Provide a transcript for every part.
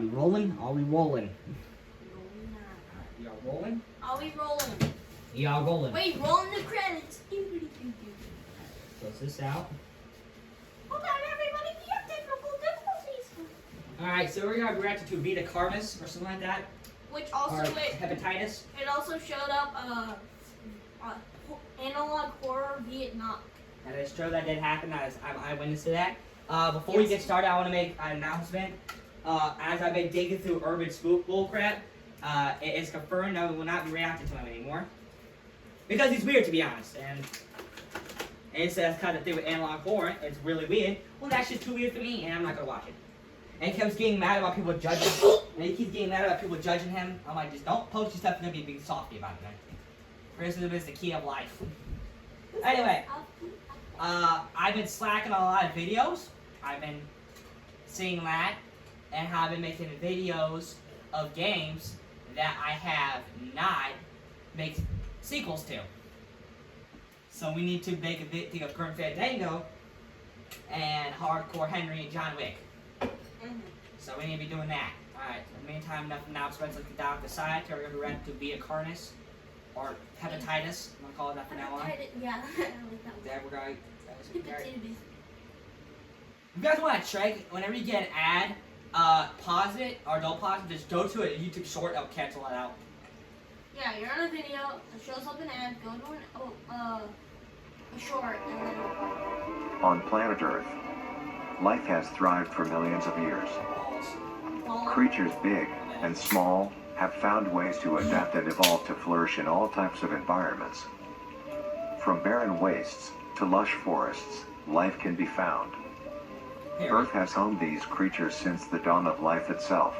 Are we rolling? Are we rolling? Y'all rolling? Are we rolling? Y'all rolling. Wait, rolling the credits. Close this out. Hold on, everybody. We have technical difficulties. Alright, so we're going to react to Hepatitis or something like that. Which also Or Hepatitis. it also showed up analog horror Vietnam. That is true, that did happen. I'm eyewitness to that. Before we get started, I want to make an announcement. As I've been digging through urban spook bullcrap, it is confirmed that we will not be reacting to him anymore. Because he's weird, to be honest. And it says kind of thing with analog horror. It's really weird. Well, that's just too weird for me, and I'm not going to watch it. And he keeps getting mad about people judging him. And he keeps getting mad about people judging him. I'm like, just don't post your stuff. You're going to be a big softy about it, man. Criticism is the key of life. Anyway, I've been slacking on a lot of videos. I've been seeing that, and have been making videos of games that I have not made sequels to. So we need to make a thing of Current Fandango and Hardcore Henry and John Wick. So we need to be doing that. Alright, in the meantime, nothing now. Spreads looking down at the side. We're going to be ready to be a Carnus. Or Hepatitis. I'm going to call it that from now on. Yeah, I like that one. There we're going. Hepatitis. If you guys want to check, whenever you get an ad, pause it, or don't pause it, just go to a YouTube short, it'll cancel it out. Yeah, you're on a video, it shows up an ad, go to a short, and then... On planet Earth, life has thrived for millions of years. Creatures big and small have found ways to adapt and evolve to flourish in all types of environments. From barren wastes to lush forests, life can be found. Earth has homed these creatures since the dawn of life itself.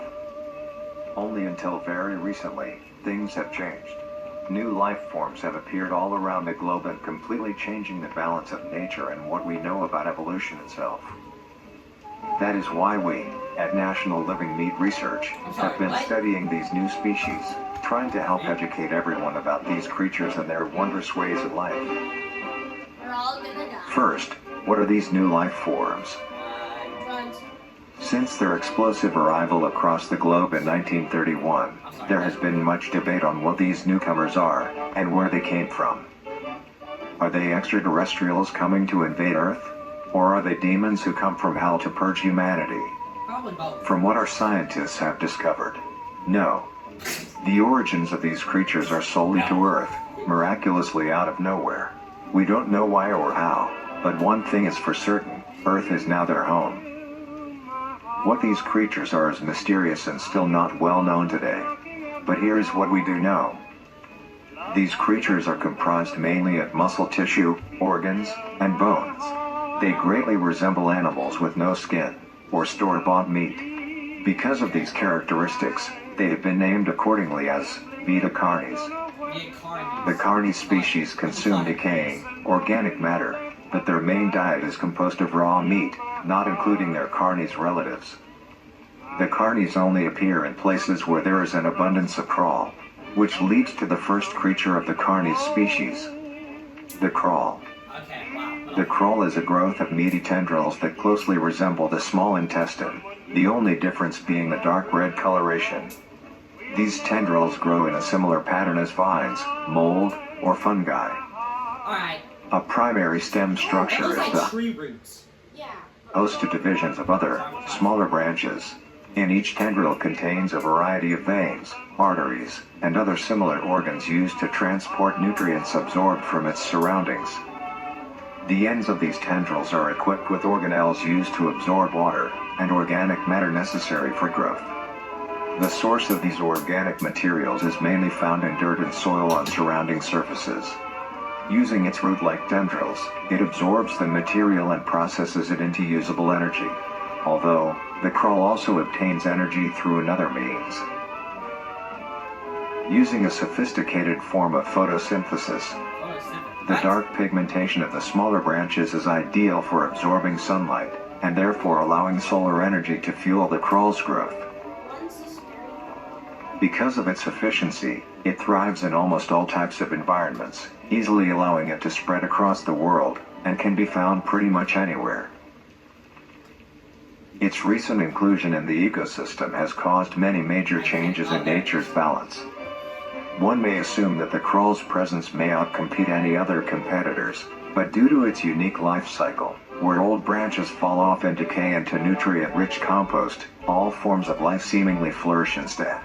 Only until very recently, things have changed. New life forms have appeared all around the globe and completely changing the balance of nature and what we know about evolution itself. That is why we, at National Living Meat Research, have been studying these new species, trying to help educate everyone about these creatures and their wondrous ways of life. We're all gonna die. First, what are these new life forms? Since their explosive arrival across the globe in 1931, there has been much debate on what these newcomers are, and where they came from. Are they extraterrestrials coming to invade Earth? Or are they demons who come from hell to purge humanity? Probably both. From what our scientists have discovered, no. The origins of these creatures are solely to Earth, miraculously out of nowhere. We don't know why or how, but one thing is for certain, Earth is now their home. What these creatures are is mysterious and still not well known today. But here is what we do know. These creatures are comprised mainly of muscle tissue, organs, and bones. They greatly resemble animals with no skin, or store-bought meat. Because of these characteristics, they have been named accordingly as Beta Carnis. The Carni species consume decaying, organic matter, but their main diet is composed of raw meat, not including their Carnis relatives. The Carnis only appear in places where there is an abundance of crawl, which leads to the first creature of the Carnis species, the crawl. The crawl is a growth of meaty tendrils that closely resemble the small intestine, the only difference being the dark red coloration. These tendrils grow in a similar pattern as vines, mold, or fungi. Alright. A primary stem structure is the tree roots. host of divisions of other, smaller branches. In each tendril contains a variety of veins, arteries, and other similar organs used to transport nutrients absorbed from its surroundings. The ends of these tendrils are equipped with organelles used to absorb water and organic matter necessary for growth. The source of these organic materials is mainly found in dirt and soil on surrounding surfaces. Using its root-like tendrils, it absorbs the material and processes it into usable energy. Although, the crawl also obtains energy through another means. Using a sophisticated form of photosynthesis, the dark pigmentation of the smaller branches is ideal for absorbing sunlight, and therefore allowing solar energy to fuel the crawl's growth. Because of its efficiency, it thrives in almost all types of environments, easily allowing it to spread across the world, and can be found pretty much anywhere. Its recent inclusion in the ecosystem has caused many major changes in nature's balance. One may assume that the crawl's presence may outcompete any other competitors, but due to its unique life cycle, where old branches fall off and decay into nutrient-rich compost, all forms of life seemingly flourish instead.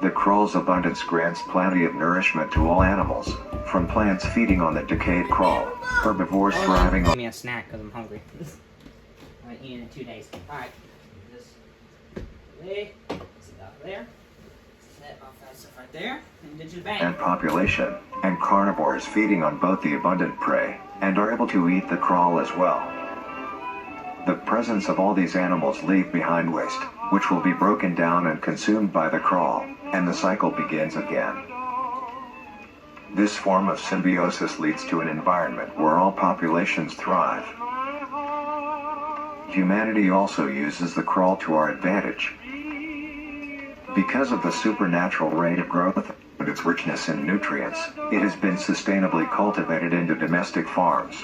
The crawl's abundance grants plenty of nourishment to all animals, from plants feeding on the decayed crawl, herbivores thriving on... Give me a snack because I'm hungry. I haven't eaten in 2 days. Alright. This way. Sit that there. Set off that stuff right there. And get you the bang. and population, and carnivores feeding on both the abundant prey, and are able to eat the crawl as well. The presence of all these animals leave behind waste, which will be broken down and consumed by the crawl, and the cycle begins again. This form of symbiosis leads to an environment where all populations thrive. Humanity also uses the crawl to our advantage. Because of the supernatural rate of growth and its richness in nutrients, it has been sustainably cultivated into domestic farms.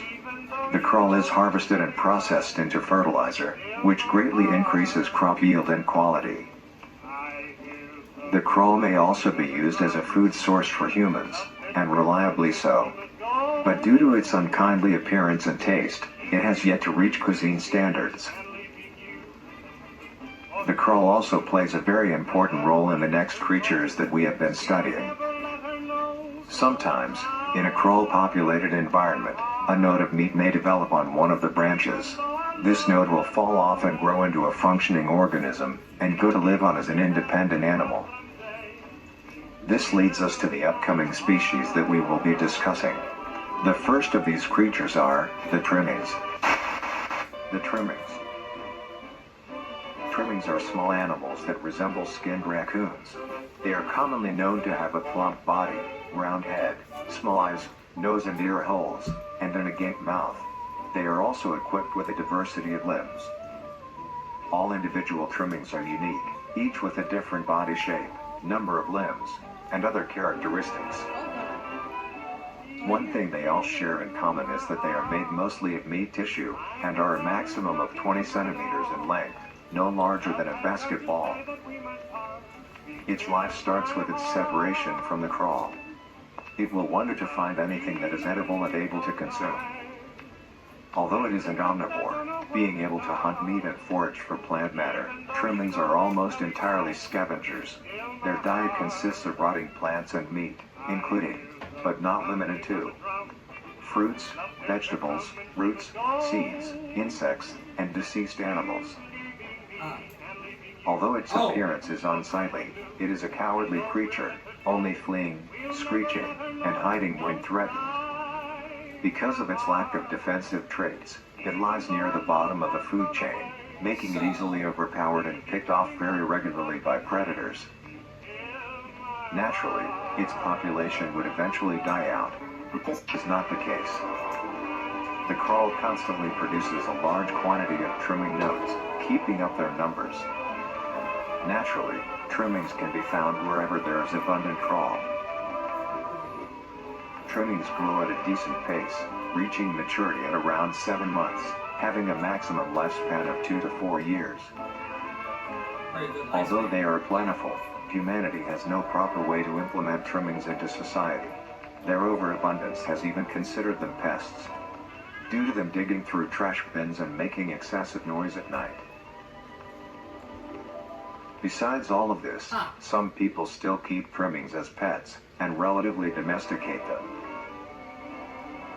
The crawl is harvested and processed into fertilizer, which greatly increases crop yield and quality. The crawl may also be used as a food source for humans, and reliably so. But due to its unkindly appearance and taste, it has yet to reach cuisine standards. The crawl also plays a very important role in the next creatures that we have been studying. Sometimes, in a crawl-populated environment, a node of meat may develop on one of the branches. This node will fall off and grow into a functioning organism, and go to live on as an independent animal. This leads us to the upcoming species that we will be discussing. The first of these creatures are the trimmings. The trimmings. Trimmings are small animals that resemble skinned raccoons. They are commonly known to have a plump body, round head, small eyes, nose and ear holes, and an agape mouth. They are also equipped with a diversity of limbs. All individual trimmings are unique, each with a different body shape, number of limbs, and other characteristics. One thing they all share in common is that they are made mostly of meat tissue, and are a maximum of 20 centimeters in length, no larger than a basketball. Its life starts with its separation from the crawl. It will wonder to find anything that is edible and able to consume. Although it is an omnivore, being able to hunt meat and forage for plant matter, trimmings are almost entirely scavengers. Their diet consists of rotting plants and meat, including, but not limited to, fruits, vegetables, roots, seeds, insects, and deceased animals. Although its appearance is unsightly, it is a cowardly creature, only fleeing, screeching, and hiding when threatened. Because of its lack of defensive traits, it lies near the bottom of the food chain, making it easily overpowered and picked off very regularly by predators. Naturally, its population would eventually die out, but this is not the case. The crawl constantly produces a large quantity of trimming nodes, keeping up their numbers. Naturally, trimmings can be found wherever there is abundant crawl. Trimmings grow at a decent pace, reaching maturity at around 7 months, having a maximum lifespan of 2 to 4 years. Although they are plentiful, humanity has no proper way to implement trimmings into society. Their overabundance has even considered them pests, due to them digging through trash bins and making excessive noise at night. Besides all of this, some people still keep trimmings as pets, and relatively domesticate them.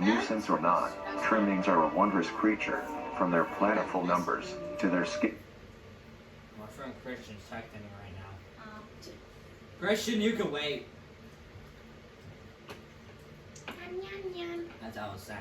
Nuisance or not, trimmings are a wondrous creature, from their plentiful numbers, to their skin. My friend Christian's texting me right now. Christian, you can wait. That's all I was saying.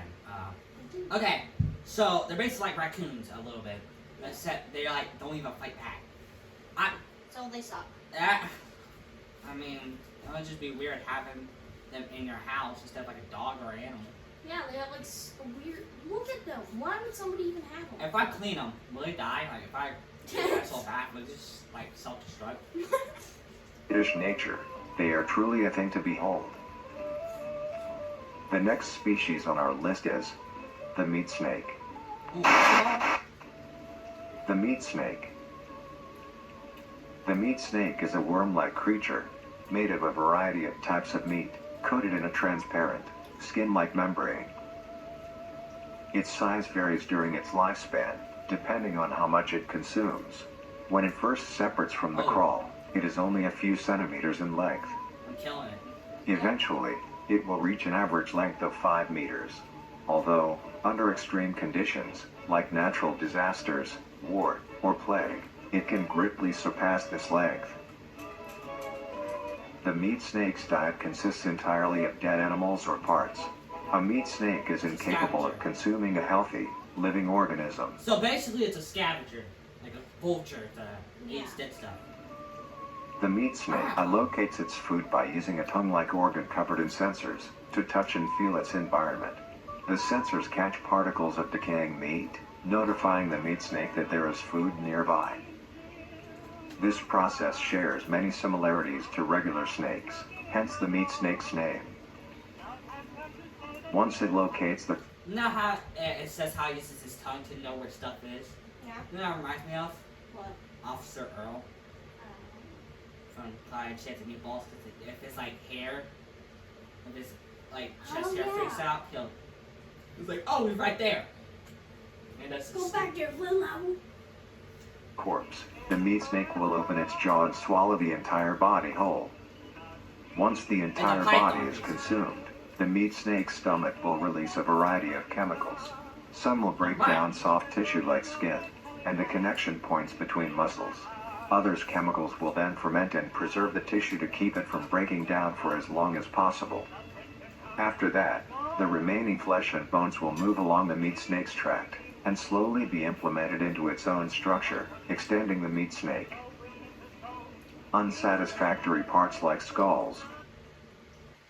Okay, so they're basically like raccoons a little bit, except they like don't even fight back. So they suck. I mean, it would just be weird having them in your house instead of like a dog or an animal. Yeah, they have like a weird. Look at them. Why would somebody even have them? If I clean them, will they die? Like if I take myself back, will it just like self-destruct? British nature, they are truly a thing to behold. The next species on our list is the meat snake. Ooh, The meat snake. The meat snake is a worm-like creature, made of a variety of types of meat, coated in a transparent, skin-like membrane. Its size varies during its lifespan, depending on how much it consumes. When it first separates from the crawl, it is only a few centimeters in length. I'm killing it. Eventually, it will reach an average length of 5 meters. Although, under extreme conditions, like natural disasters, war, or plague, it can greatly surpass this length. The meat snake's diet consists entirely of dead animals or parts. A meat snake is incapable of consuming a healthy, living organism. So basically it's a scavenger. Like a vulture that eats dead stuff. The meat snake allocates its food by using a tongue-like organ covered in sensors to touch and feel its environment. The sensors catch particles of decaying meat, notifying the meat snake that there is food nearby. This process shares many similarities to regular snakes, hence the meat snake's name. Once it locates the... You know how it says how it uses his tongue to know where stuff is? Yeah. You know what it reminds me of? What? Officer Earl from Clyde Chance and Meatballs. If it's like hair, if his like chest hair freaks out, he's like, oh, he's right there. And that's Go back there, Lilo. corpse. The meat snake will open its jaw and swallow the entire body whole. Once the entire body is consumed, the meat snake's stomach will release a variety of chemicals. Some will break down soft tissue like skin and the connection points between muscles. Others chemicals will then ferment and preserve the tissue to keep it from breaking down for as long as possible. After that, the remaining flesh and bones will move along the meat snake's tract and slowly be implemented into its own structure, extending the meat snake. Unsatisfactory parts like skulls.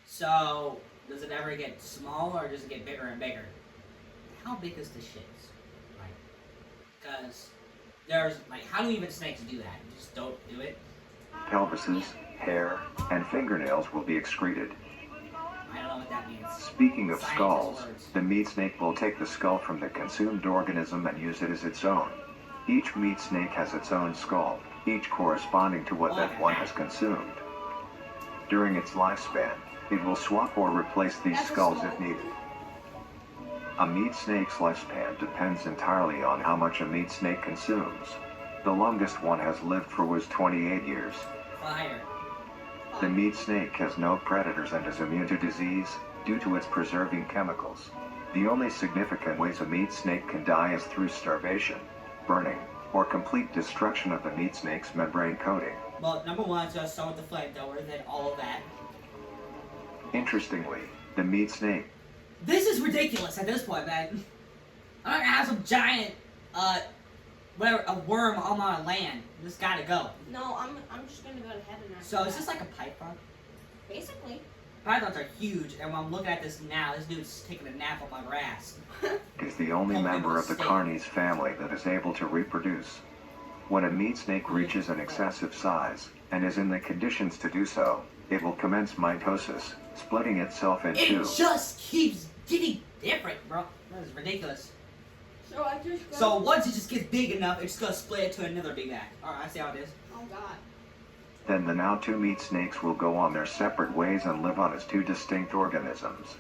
So, does it ever get smaller or does it get bigger and bigger? How big is this shit? Like, because there's, like, how do even snakes do that? You just don't do it? Pelvises, hair, and fingernails will be excreted. I don't know what that means. Speaking of Scientist skulls, words. the meat snake will take the skull from the consumed organism and use it as its own. Each meat snake has its own skull, each corresponding to what that one has consumed. During its lifespan, it will swap or replace these skulls if needed. A meat snake's lifespan depends entirely on how much a meat snake consumes. The longest one has lived for was 28 years. Fire. The meat snake has no predators and is immune to disease due to its preserving chemicals. The only significant ways a meat snake can die is through starvation, burning, or complete destruction of the meat snake's membrane coating. Well, number one, it's gonna start with the flamethrower, then all of that. Interestingly, the meat snake This is ridiculous at this point, man. I'm not gonna have some giant, whatever, a worm on my land. This gotta go. No, I'm just gonna go to heaven now. So is this like a python? Basically. Pythons are huge, and when I'm looking at this now, this dude's taking a nap on my grass. is the only member of the Carnies family that is able to reproduce. When a meat snake reaches an excessive size, and is in the conditions to do so, it will commence mitosis, splitting itself in two. It just keeps getting different, bro. That is ridiculous. So I just go. So once it just gets big enough, it's just gonna split it to another Big Mac. Alright, I see how it is. Oh God. Then the now two meat snakes will go on their separate ways and live on as two distinct organisms.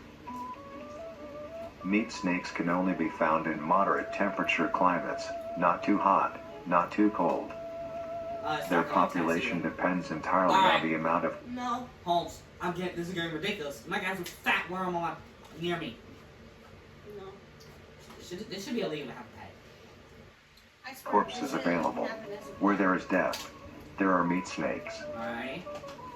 Meat snakes can only be found in moderate temperature climates, not too hot, not too cold. It's Their not really population tested. depends entirely Alright. on the amount of... No. Holmes, this is getting ridiculous. I might have some fat worm on near me. No. This should be illegal to have a pet. I swear, corpses this shouldn't available. happen as a Where pet. there is death, there are meat snakes. Alright.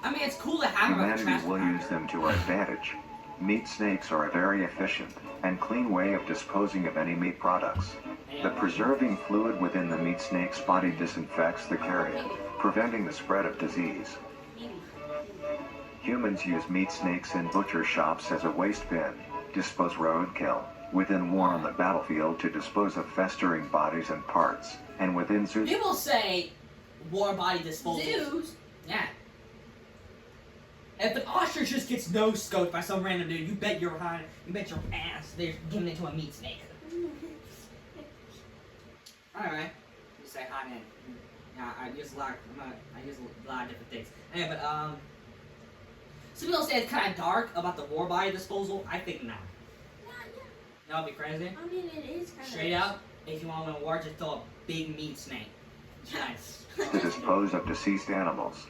I mean, it's cool to have them as a trash Humanity will compactor. use them to our advantage. Meat snakes are a very efficient and clean way of disposing of any meat products. The preserving fluid within the meat snake's body disinfects the carrion, preventing the spread of disease. Maybe. Humans use meat snakes in butcher shops as a waste bin, dispose roadkill, within war on the battlefield to dispose of festering bodies and parts, and within zoos. People say war body disposal. Zoos. Yeah. If an ostrich just gets nose scoped by some random dude, you bet your ass they're giving it to a meat snake. Alright. say hi, man. Yeah, I use a lot. I use a lot of different things. Anyway, but some people say it's kind of dark about the war body disposal. I think no. That would be crazy. I mean, it is kind of. Straight up, if you want to win a war, just throw a big meat snake. Nice. To dispose of deceased animals.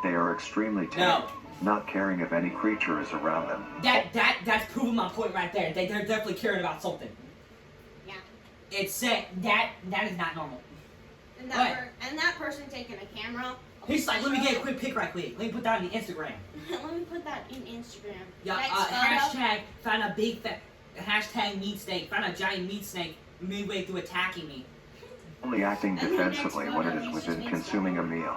They are extremely tame, not caring if any creature is around them. That's proving my point right there. They're definitely caring about something. Yeah. It's that is not normal. And that person taking a camera. He's like, let me get a quick pic right quick. Let me put that on the Instagram. Let me put that in Instagram. Yeah, hashtag found a big fat, hashtag meat snake, found a giant meat snake midway through attacking me. Only acting defensively when it is within consuming a meal.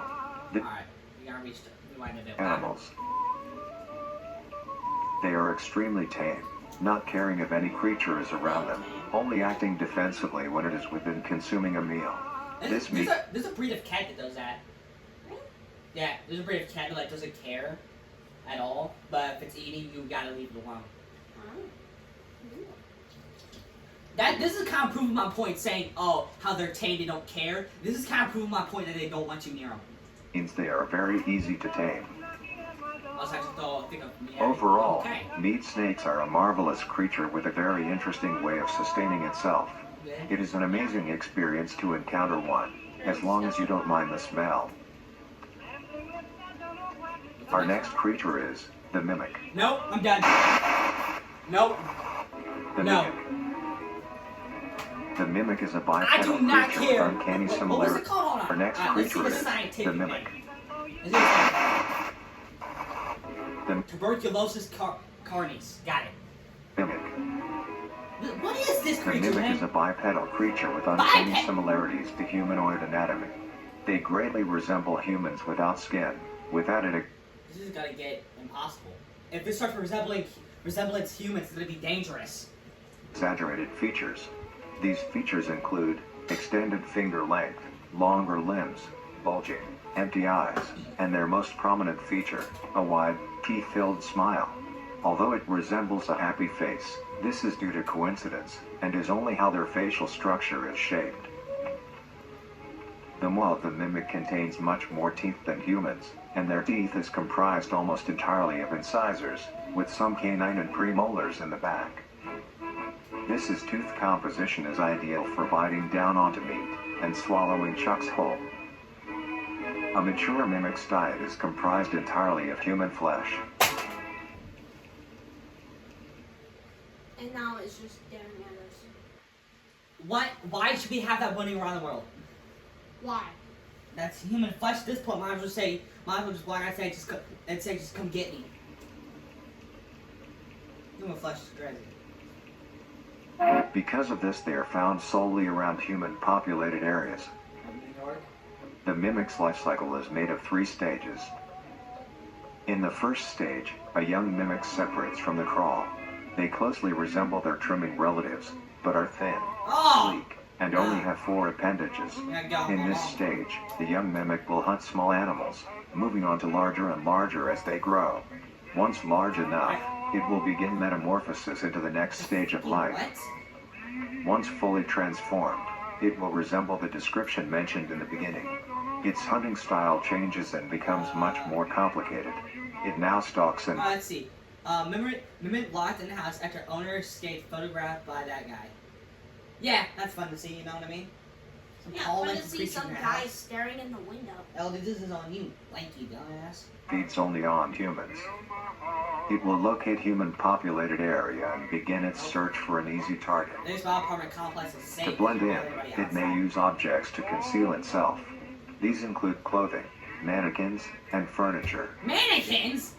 Alright, we gotta rewind a bit. Animals. They are extremely tame, not caring if any creature is around them, only acting defensively when it is within consuming a meal. There's a breed of cat that does that. Yeah, there's a breed of cat that like doesn't care at all, but if it's eating, you gotta leave it alone. This is kind of proving my point, saying, oh, how they're tame, they don't care. This is kind of proving my point that they don't want you near them. Means they are very easy to tame. Yeah, Overall, okay. meat snakes are a marvelous creature with a very interesting way of sustaining itself. It is an amazing experience to encounter one, as long as you don't mind the smell. Our next creature is the mimic. Nope, I'm done. Nope. The mimic. The mimic is a I do bipedal not creature care. with uncanny What was it similarities. called? Hold on. Our next Let's see creature the is scientific the mimic. name. Tuberculosis carnis. Got it. Mimic. What is this The creature, mimic man? is a bipedal creature with uncanny Biped? similarities to humanoid anatomy. They greatly resemble humans without skin. Without it, This is gonna get impossible. If it starts resemblance humans, it's gonna be dangerous. exaggerated features. These features include extended finger length, longer limbs, bulging, empty eyes, and their most prominent feature, a wide, teeth-filled smile. Although it resembles a happy face, this is due to coincidence, and is only how their facial structure is shaped. The maw of the mimic contains much more teeth than humans, and their teeth is comprised almost entirely of incisors, with some canine and premolars in the back. This tooth composition is ideal for biting down onto meat and swallowing chunks whole. A mature mimic's diet is comprised entirely of human flesh. And now it's just staring at us. What? Why should we have that running around the world? Why? That's human flesh at this point. Might as well just walk outside and say, just come get me. Human flesh is crazy. Because of this, they are found solely around human populated areas. New York. The mimic's life cycle is made of 3 stages. In the first stage, a young mimic separates from the crawl. They closely resemble their trimming relatives, but are thin, sleek, and only have 4 appendages. In this stage, the young mimic will hunt small animals, moving on to larger and larger as they grow. Once large enough, it will begin metamorphosis into the next stage of life. What? Once fully transformed, it will resemble the description mentioned in the beginning. Its hunting style changes and becomes much more complicated. It now stalks and Let's see. Mimic locked in the house after owner escaped photographed by that guy. Yeah, that's fun to see, you know what I mean? Some Yeah, tall fun to length see creature some in your guy house. staring in the window. Elder, this is on you, lanky dumbass. feeds only on humans. It will locate human populated area and begin its search for an easy target. This apartment complex is safe. To blend in, Everybody it may outside. use objects to conceal itself. These include clothing, mannequins, and furniture. Mannequins?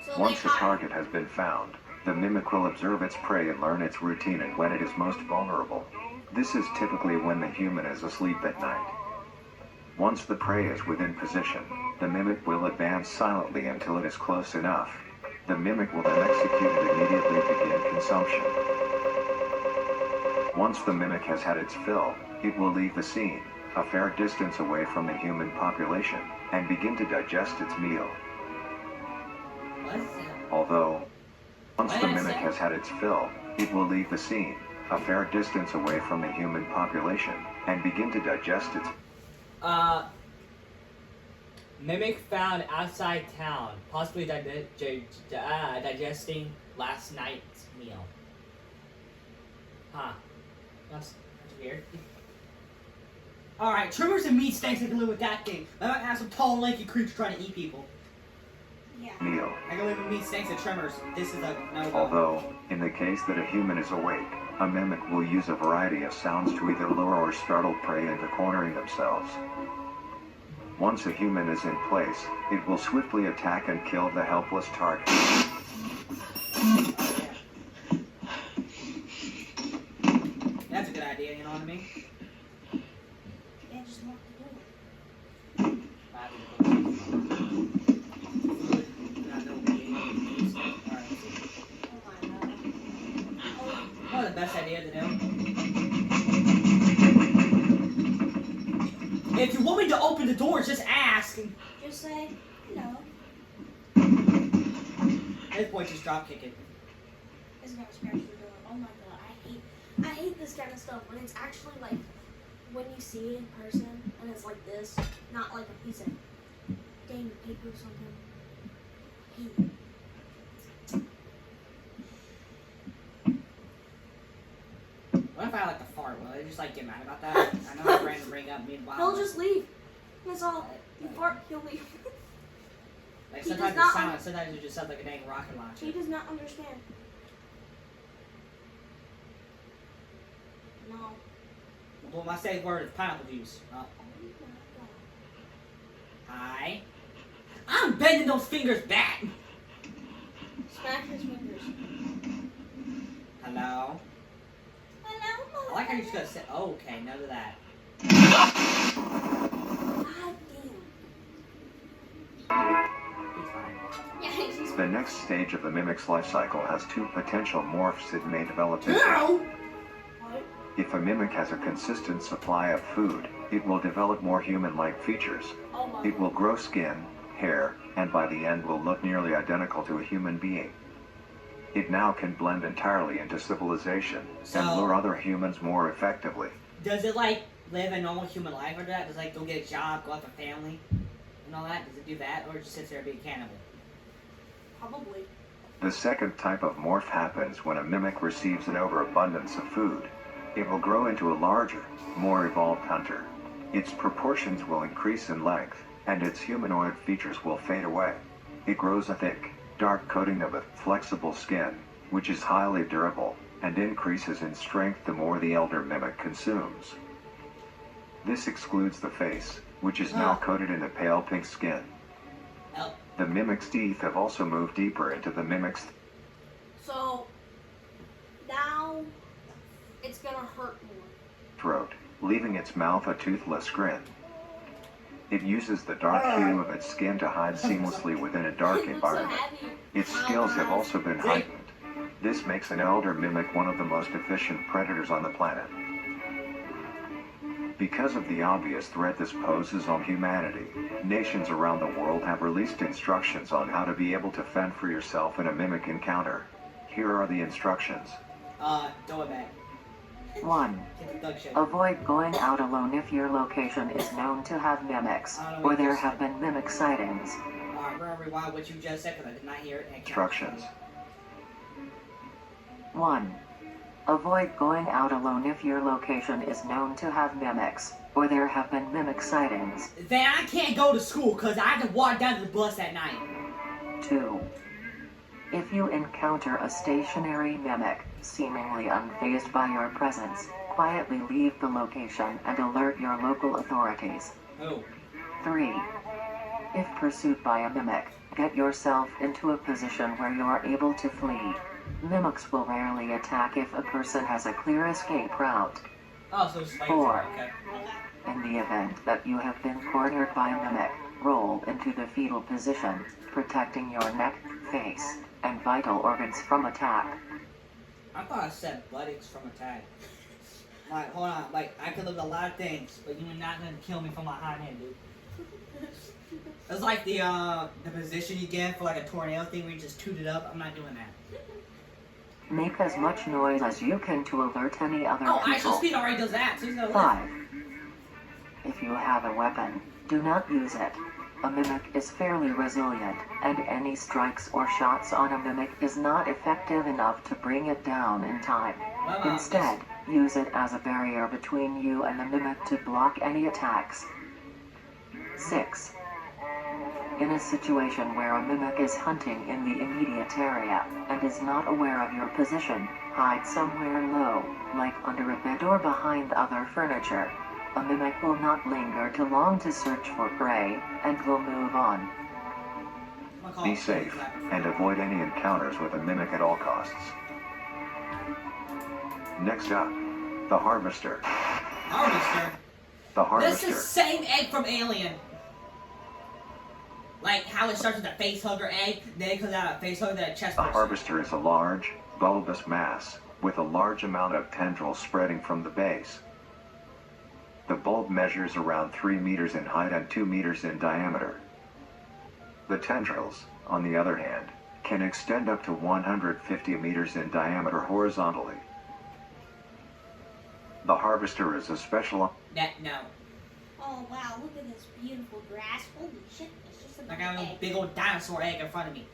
So Once they a hide. target has been found, the mimic will observe its prey and learn its routine and when it is most vulnerable. This is typically when the human is asleep at night. Once the prey is within position, the mimic will advance silently until it is close enough. The mimic will then execute and immediately begin consumption. Once the mimic has had its fill, it will leave the scene, a fair distance away from the human population, and begin to digest its meal. What is that? Although, once the What is mimic that? has had its fill, it will leave the scene, a fair distance away from the human population, and begin to digest its Mimic found outside town, possibly digesting last night's meal. Huh. That's weird. Alright, tremors and meat snakes, I can live with that thing. I might have some tall, lanky creatures trying to eat people. Yeah. meal. I can live with meat snakes and tremors. This is a no-go. Although, in the case that a human is awake, a mimic will use a variety of sounds to either lure or startle prey into cornering themselves. Once a human is in place, it will swiftly attack and kill the helpless target. That's a good idea, you know what I mean? Yeah, just lock the door. One of the best ideas to do. If you want me to open the door, just ask. Just say no. This boy just drop kicking. It's gonna scratch the door. Oh my god, I hate this kind of stuff when it's actually like when you see it in person and it's like this, not like a piece of dang paper or something. I hate it. What if I like to fart? Will they just like get mad about that? I know I ran the ring up meanwhile. He'll just leave. That's all. You fart, he'll leave. Like he sometimes does not it's silent, sometimes it just sounds like a dang rocket launcher. He does not understand. No. Well, my safe word is pineapple juice. Oh Hi. I'm bending those fingers back. Smack his fingers. Hello. Hello, I like how you just gotta say, oh, okay, none of that. God He's fine. damn. Yeah, he's The next stage of the mimic's life cycle has two potential morphs it may develop into. Ow! what? If a mimic has a consistent supply of food, it will develop more human-like features. Oh my It will grow skin, hair, and by the end will look nearly identical to a human being. It now can blend entirely into civilization and So- lure other humans more effectively. Does it like live a normal human life or that? Does it like go get a job, go out with a family, and all that? Does it do that, or it just sits there and be a cannibal? Probably. The second type of morph happens when a mimic receives an overabundance of food. It will grow into a larger, more evolved hunter. Its proportions will increase in length, and its humanoid features will fade away. It grows a thick, dark coating of a flexible skin, which is highly durable, and increases in strength the more the elder mimic consumes. This excludes the face, which is now coated in a pale pink skin. Oh, The mimic's teeth have also moved deeper into the mimic's So now it's gonna hurt more. throat, leaving its mouth a toothless grin. It uses the dark hue of its skin to hide seamlessly within a dark He looks so environment. happy. Its skills have also been heightened. This makes an elder mimic one of the most efficient predators on the planet. Because of the obvious threat this poses on humanity, nations around the world have released instructions on how to be able to fend for yourself in a mimic encounter. Here are the instructions. throw it back. 1. Get the thug shit. Avoid going out alone if your location is known to have mimics, or there have been mimic sightings. Alright, we're gonna rewind what you just said because I did not hear it. Instructions. 1. Avoid going out alone if your location is known to have mimics, or there have been mimic sightings. Then I can't go to school because I have to walk down to the bus at night. 2. If you encounter a stationary mimic, seemingly unfazed by your presence, quietly leave the location and alert your local authorities. Oh. 3. If pursued by a mimic, get yourself into a position where you are able to flee. Mimics will rarely attack if a person has a clear escape route. Oh, so it's like, 4. okay. In the event that you have been cornered by a mimic, roll into the fetal position, protecting your neck, face, and vital organs from attack. I thought I said buttocks from attack. Like, hold on, like, I could live a lot of things, but you're not gonna kill me from my hot hand, dude. It's like the position you get for like a tornado thing where you just toot it up. I'm not doing that. Make as much noise as you can to alert any other Oh, people. actual speed already does that, so he's gonna live. 5. If you have a weapon, do not use it. A mimic is fairly resilient, and any strikes or shots on a mimic is not effective enough to bring it down in time. What about Instead, use it as a barrier between you and the mimic to block any attacks. 6. In a situation where a mimic is hunting in the immediate area and is not aware of your position, hide somewhere low, like under a bed or behind other furniture. A mimic will not linger too long to search for prey and will move on. I'm gonna call Be it safe Clapper. and avoid any encounters with a mimic at all costs. Next up, the harvester. Harvester. The This harvester. is the same egg from Alien. Like how it starts with a face hugger egg, then it comes out a face hugger, then a chest A burster. harvester is a large, bulbous mass with a large amount of tendrils spreading from the base. The bulb measures around 3 meters in height and 2 meters in diameter. The tendrils, on the other hand, can extend up to 150 meters in diameter horizontally. The harvester is a special. No. Oh wow, look at this beautiful grass. Holy shit, it's just a Like I have a egg. big old dinosaur egg in front of me.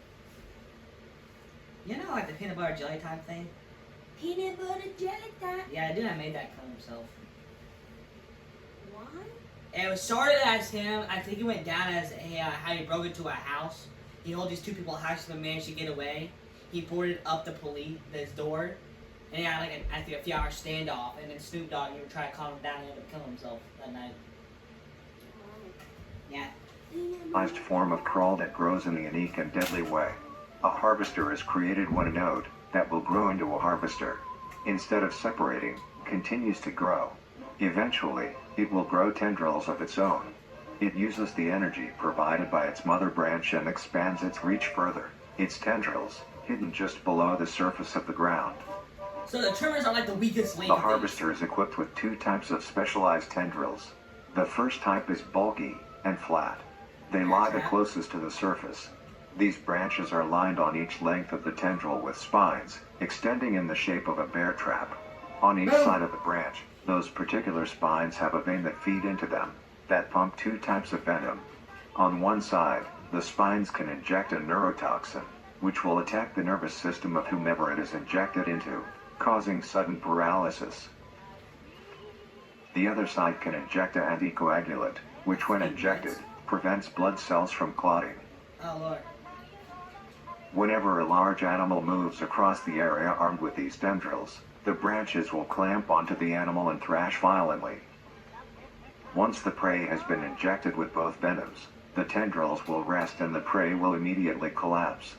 You know, like the peanut butter jelly time thing? Peanut butter jelly time. Yeah, I did. I made that clone himself. Why? It was started as him. I think he went down as how he broke into a house. He held these two people hostage and managed to get away. He boarded up the police, this door, and he had like I think a few hour standoff. And then Snoop Dogg, he would try to calm him down and he ended up killing himself that night. Yeah. Specialized form of crawl that grows in a unique and deadly way. A harvester is created when a node that will grow into a harvester, instead of separating, continues to grow. Eventually, it will grow tendrils of its own. It uses the energy provided by its mother branch and expands its reach further. Its tendrils, hidden just below the surface of the ground. So the trimmers are like the weakest link. The of these. harvester is equipped with 2 types of specialized tendrils. The first type is bulky and flat. They lie the closest to the surface. These branches are lined on each length of the tendril with spines, extending in the shape of a bear trap. On each side of the branch, those particular spines have a vein that feed into them, that pump 2 types of venom. On one side, the spines can inject a neurotoxin, which will attack the nervous system of whomever it is injected into, causing sudden paralysis. The other side can inject an anticoagulant, which when injected, prevents blood cells from clotting. Oh lord. Whenever a large animal moves across the area armed with these tendrils, the branches will clamp onto the animal and thrash violently. Once the prey has been injected with both venoms, the tendrils will rest and the prey will immediately collapse.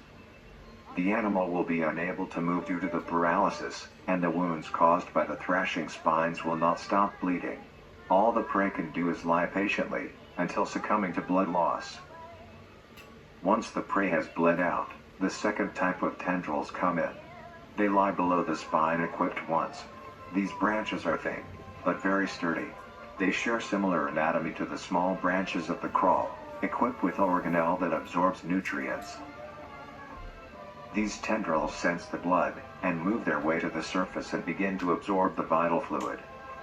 The animal will be unable to move due to the paralysis, and the wounds caused by the thrashing spines will not stop bleeding. All the prey can do is lie patiently, until succumbing to blood loss. Once the prey has bled out, the second type of tendrils come in. They lie below the spine equipped once. These branches are thin, but very sturdy. They share similar anatomy to the small branches of the crawl, equipped with organelle that absorbs nutrients. These tendrils sense the blood, and move their way to the surface and begin to absorb the vital fluid.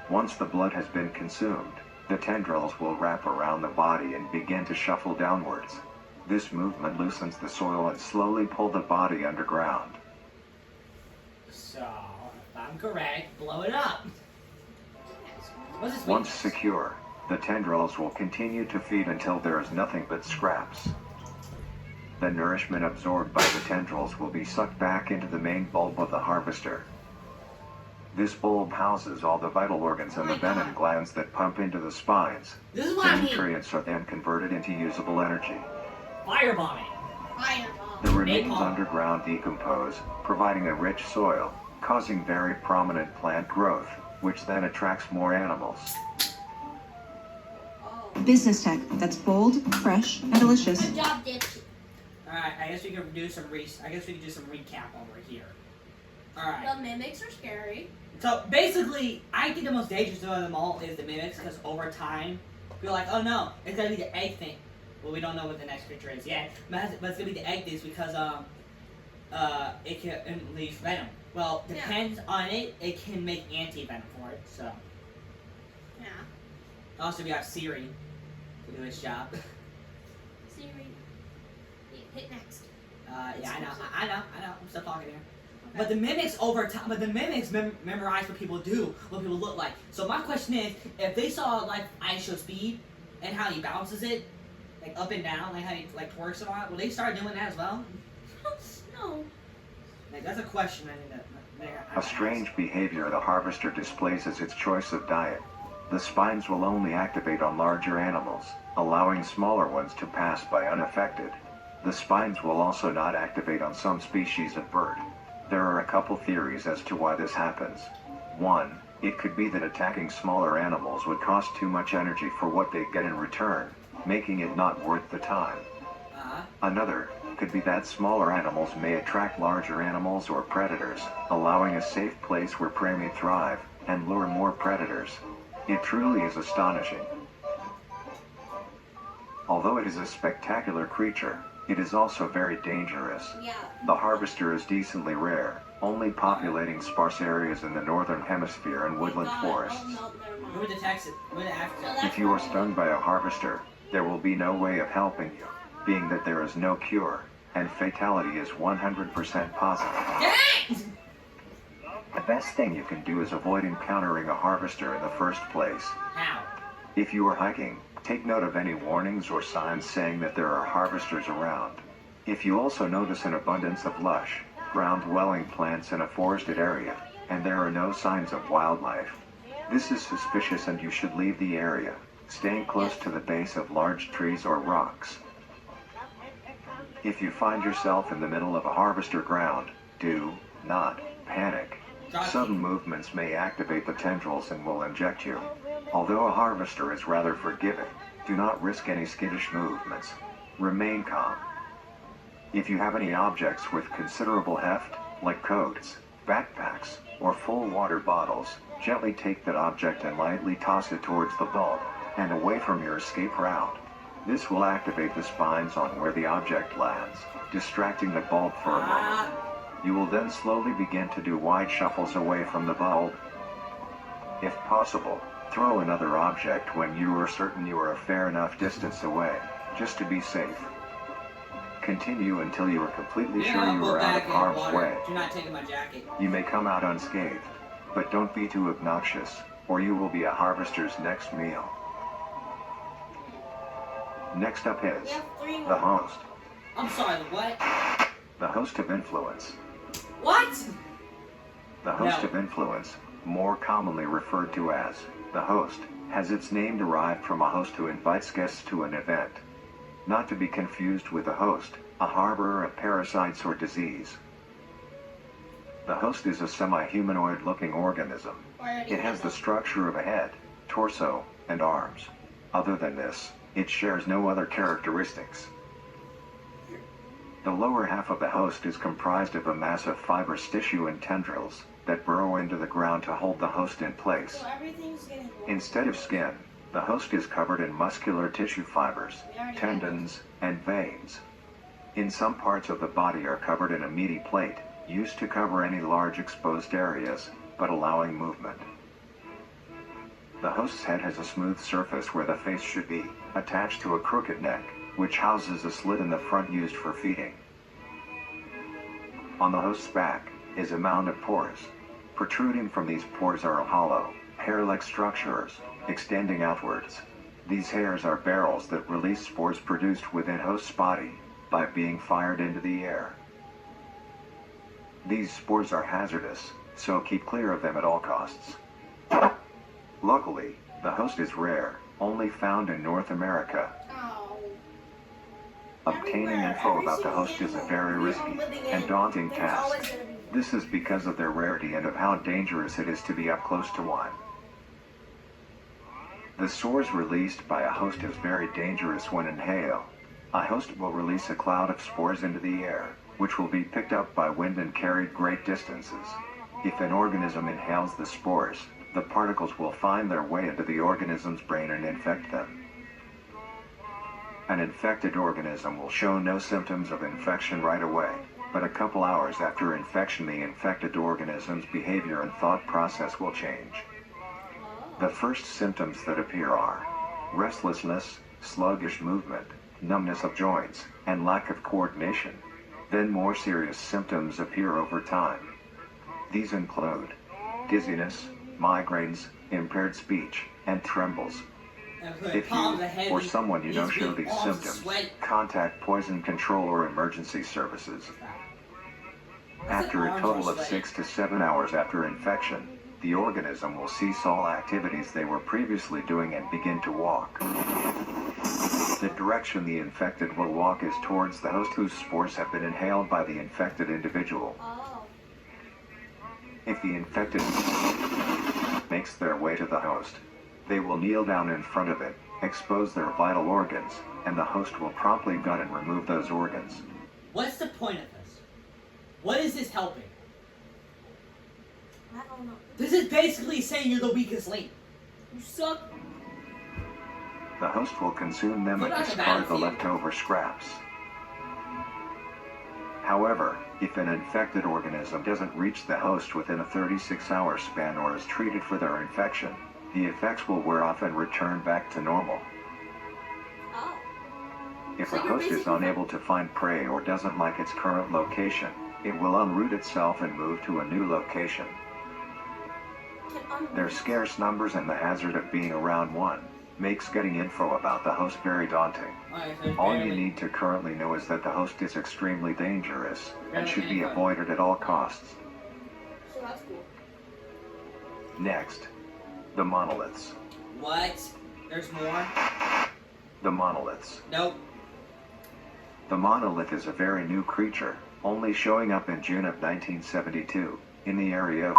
Once the blood has been consumed, the tendrils will wrap around the body and begin to shuffle downwards. This movement loosens the soil and slowly pull the body underground. So, if I'm correct, blow it up. What's this Once weakness? secure, the tendrils will continue to feed until there is nothing but scraps. The nourishment absorbed by the tendrils will be sucked back into the main bulb of the harvester. This bulb houses all the vital organs and the venom glands that pump into the spines. This is what The I mean. nutrients are then converted into usable energy. Firebombing. Fireball. The remains Napalm. underground decompose, providing a rich soil, causing very prominent plant growth, which then attracts more animals. Oh. Business tech that's bold, fresh, and delicious. Good job, Dipsy. Alright, I guess we could do some recap over here. Alright. The mimics are scary. So basically, I think the most dangerous of them all is the mimics, because over time, we're like, oh no, it's gonna be the egg thing. Well, we don't know what the next creature is yet, but it's gonna be the egg things because it can unleash venom. Well, depends on it. It can make anti-venom for it. So. Yeah. Also, we got Siri to do its job. Siri. Hit next. Yeah, I know. I'm still talking here. Okay. But the mimics over time, memorize what people do, what people look like. So my question is, if they saw like Ice Show Speed and how he bounces it, like up and down, like how he like twerks a lot, will they start doing that as well? No. Like that's a question I need to. A strange behavior the harvester displays is its choice of diet. The spines will only activate on larger animals, allowing smaller ones to pass by unaffected. The spines will also not activate on some species of bird. There are a couple theories as to why this happens. One, it could be that attacking smaller animals would cost too much energy for what they get in return, making it not worth the time. Another could be that smaller animals may attract larger animals or predators, allowing a safe place where prey may thrive and lure more predators. It truly is astonishing. Although it is a spectacular creature, it is also very dangerous. Yeah. The harvester is decently rare, only populating sparse areas in the northern hemisphere and woodland forests. Oh, no, never mind. Who would the text? Who would the after? If you are stung by a harvester, there will be no way of helping you, being that there is no cure, and fatality is 100% possible. The best thing you can do is avoid encountering a harvester in the first place. How? If you are hiking, take note of any warnings or signs saying that there are harvesters around. If you also notice an abundance of lush, ground-dwelling plants in a forested area, and there are no signs of wildlife, this is suspicious and you should leave the area, staying close to the base of large trees or rocks. If you find yourself in the middle of a harvester ground, do not panic. Sudden movements may activate the tendrils and will inject you. Although a harvester is rather forgiving, do not risk any skittish movements. Remain calm. If you have any objects with considerable heft, like coats, backpacks, or full water bottles, gently take that object and lightly toss it towards the bulb, and away from your escape route. This will activate the spines on where the object lands, distracting the bulb for a moment. You will then slowly begin to do wide shuffles away from the bulb. If possible, throw another object when you are certain you are a fair enough distance away, just to be safe. Continue until you are completely sure you are out of harm's way. Do not take my jacket. You may come out unscathed, but don't be too obnoxious, or you will be a harvester's next meal. Next up is the host. I'm sorry, what? The host of influence. What? The host of influence, more commonly referred to as the host, has its name derived from a host who invites guests to an event. Not to be confused with a host, a harborer of parasites or disease. The host is a semi-humanoid looking organism. It has the structure of a head, torso, and arms. Other than this, it shares no other characteristics. The lower half of the host is comprised of a mass of fibrous tissue and tendrils that burrow into the ground to hold the host in place. So everything's getting worse. Instead of skin, the host is covered in muscular tissue fibers, tendons, and veins. In some parts of the body are covered in a meaty plate, used to cover any large exposed areas, but allowing movement. The host's head has a smooth surface where the face should be, attached to a crooked neck, which houses a slit in the front used for feeding. On the host's back is a mound of pores. Protruding from these pores are hollow, hair-like structures, extending outwards. These hairs are barrels that release spores produced within host's body by being fired into the air. These spores are hazardous, so keep clear of them at all costs. Luckily, the host is rare, only found in North America. Oh. Obtaining info about the host is a very risky and daunting task. This is because of their rarity and of how dangerous it is to be up close to one. The spores released by a host is very dangerous when inhaled. A host will release a cloud of spores into the air, which will be picked up by wind and carried great distances. If an organism inhales the spores, the particles will find their way into the organism's brain and infect them. An infected organism will show no symptoms of infection right away, but a couple hours after infection the infected organism's behavior and thought process will change. The first symptoms that appear are restlessness, sluggish movement, numbness of joints, and lack of coordination. Then more serious symptoms appear over time. These include dizziness, migraines, impaired speech, and trembles. If you or someone you know show these symptoms, contact poison control or emergency services. After a total of 6 to 7 hours after infection, the organism will cease all activities they were previously doing and begin to walk. The direction the infected will walk is towards the host whose spores have been inhaled by the infected individual. Oh. If the infected makes their way to the host, they will kneel down in front of it, expose their vital organs, and the host will promptly gut and remove those organs. What's the point of this? What is this helping? I don't know. This is basically saying you're the weakest link. You suck. The host will consume them Put and on the discard the battlefield. leftover scraps. However, if an infected organism doesn't reach the host within a 36-hour span or is treated for their infection, the effects will wear off and return back to normal. Oh. If So the you're host is basically- unable to find prey or doesn't like its current location, it will unroot itself and move to a new location. Their scarce numbers and the hazard of being around one makes getting info about the host very daunting. All you need to currently know is that the host is extremely dangerous and should be avoided at all costs. So that's cool. Next, the monoliths. What? There's more? The monoliths. Nope. The monolith is a very new creature, only showing up in June of 1972, in the area of...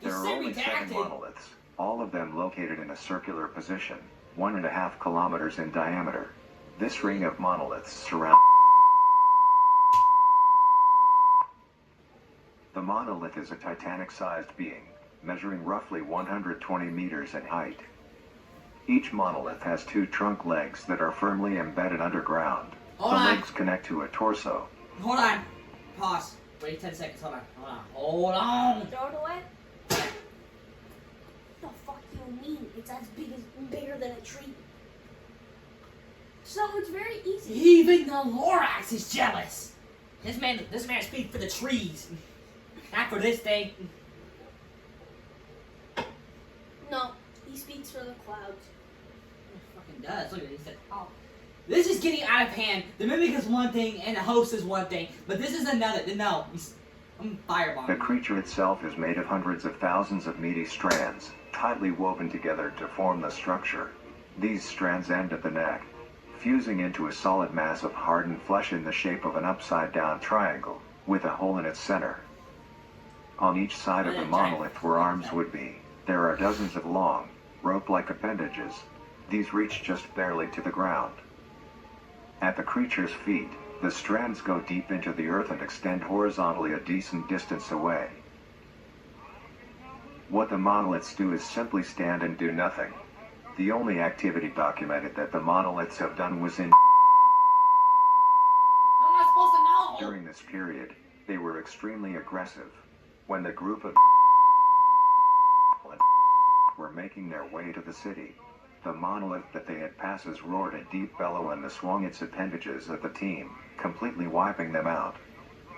There Just are say only 7 redacted. monoliths, all of them located in a circular position, 1.5 kilometers in diameter. This ring of monoliths surrounds... The monolith is a Titanic-sized being, measuring roughly 120 meters in height. Each monolith has 2 trunk legs that are firmly embedded underground. Hold The on. legs connect to a torso. Hold on. Pause. Wait 10 seconds. Hold on. Hold on. Throw it away. What the fuck do you mean? It's as bigger than a tree. So it's very easy. Even the Lorax is jealous. This man speaks for the trees. Not for this thing. No, he speaks for the clouds. He fucking does. Look at it. He said, oh. This is getting out of hand. The mimic is one thing and the host is one thing. But this is another. No. I'm firebombing. The creature itself is made of hundreds of thousands of meaty strands, tightly woven together to form the structure. These strands end at the neck, fusing into a solid mass of hardened flesh in the shape of an upside-down triangle, with a hole in its center. On each side of the monolith where arms would be, there are dozens of long, rope-like appendages. These reach just barely to the ground. At the creature's feet, the strands go deep into the earth and extend horizontally a decent distance away. What the monoliths do is simply stand and do nothing. The only activity documented that the monoliths have done was in... How am I supposed to know? During this period, they were extremely aggressive. When the group of were making their way to the city, the monolith that they had passes roared a deep bellow and swung its appendages at the team, completely wiping them out.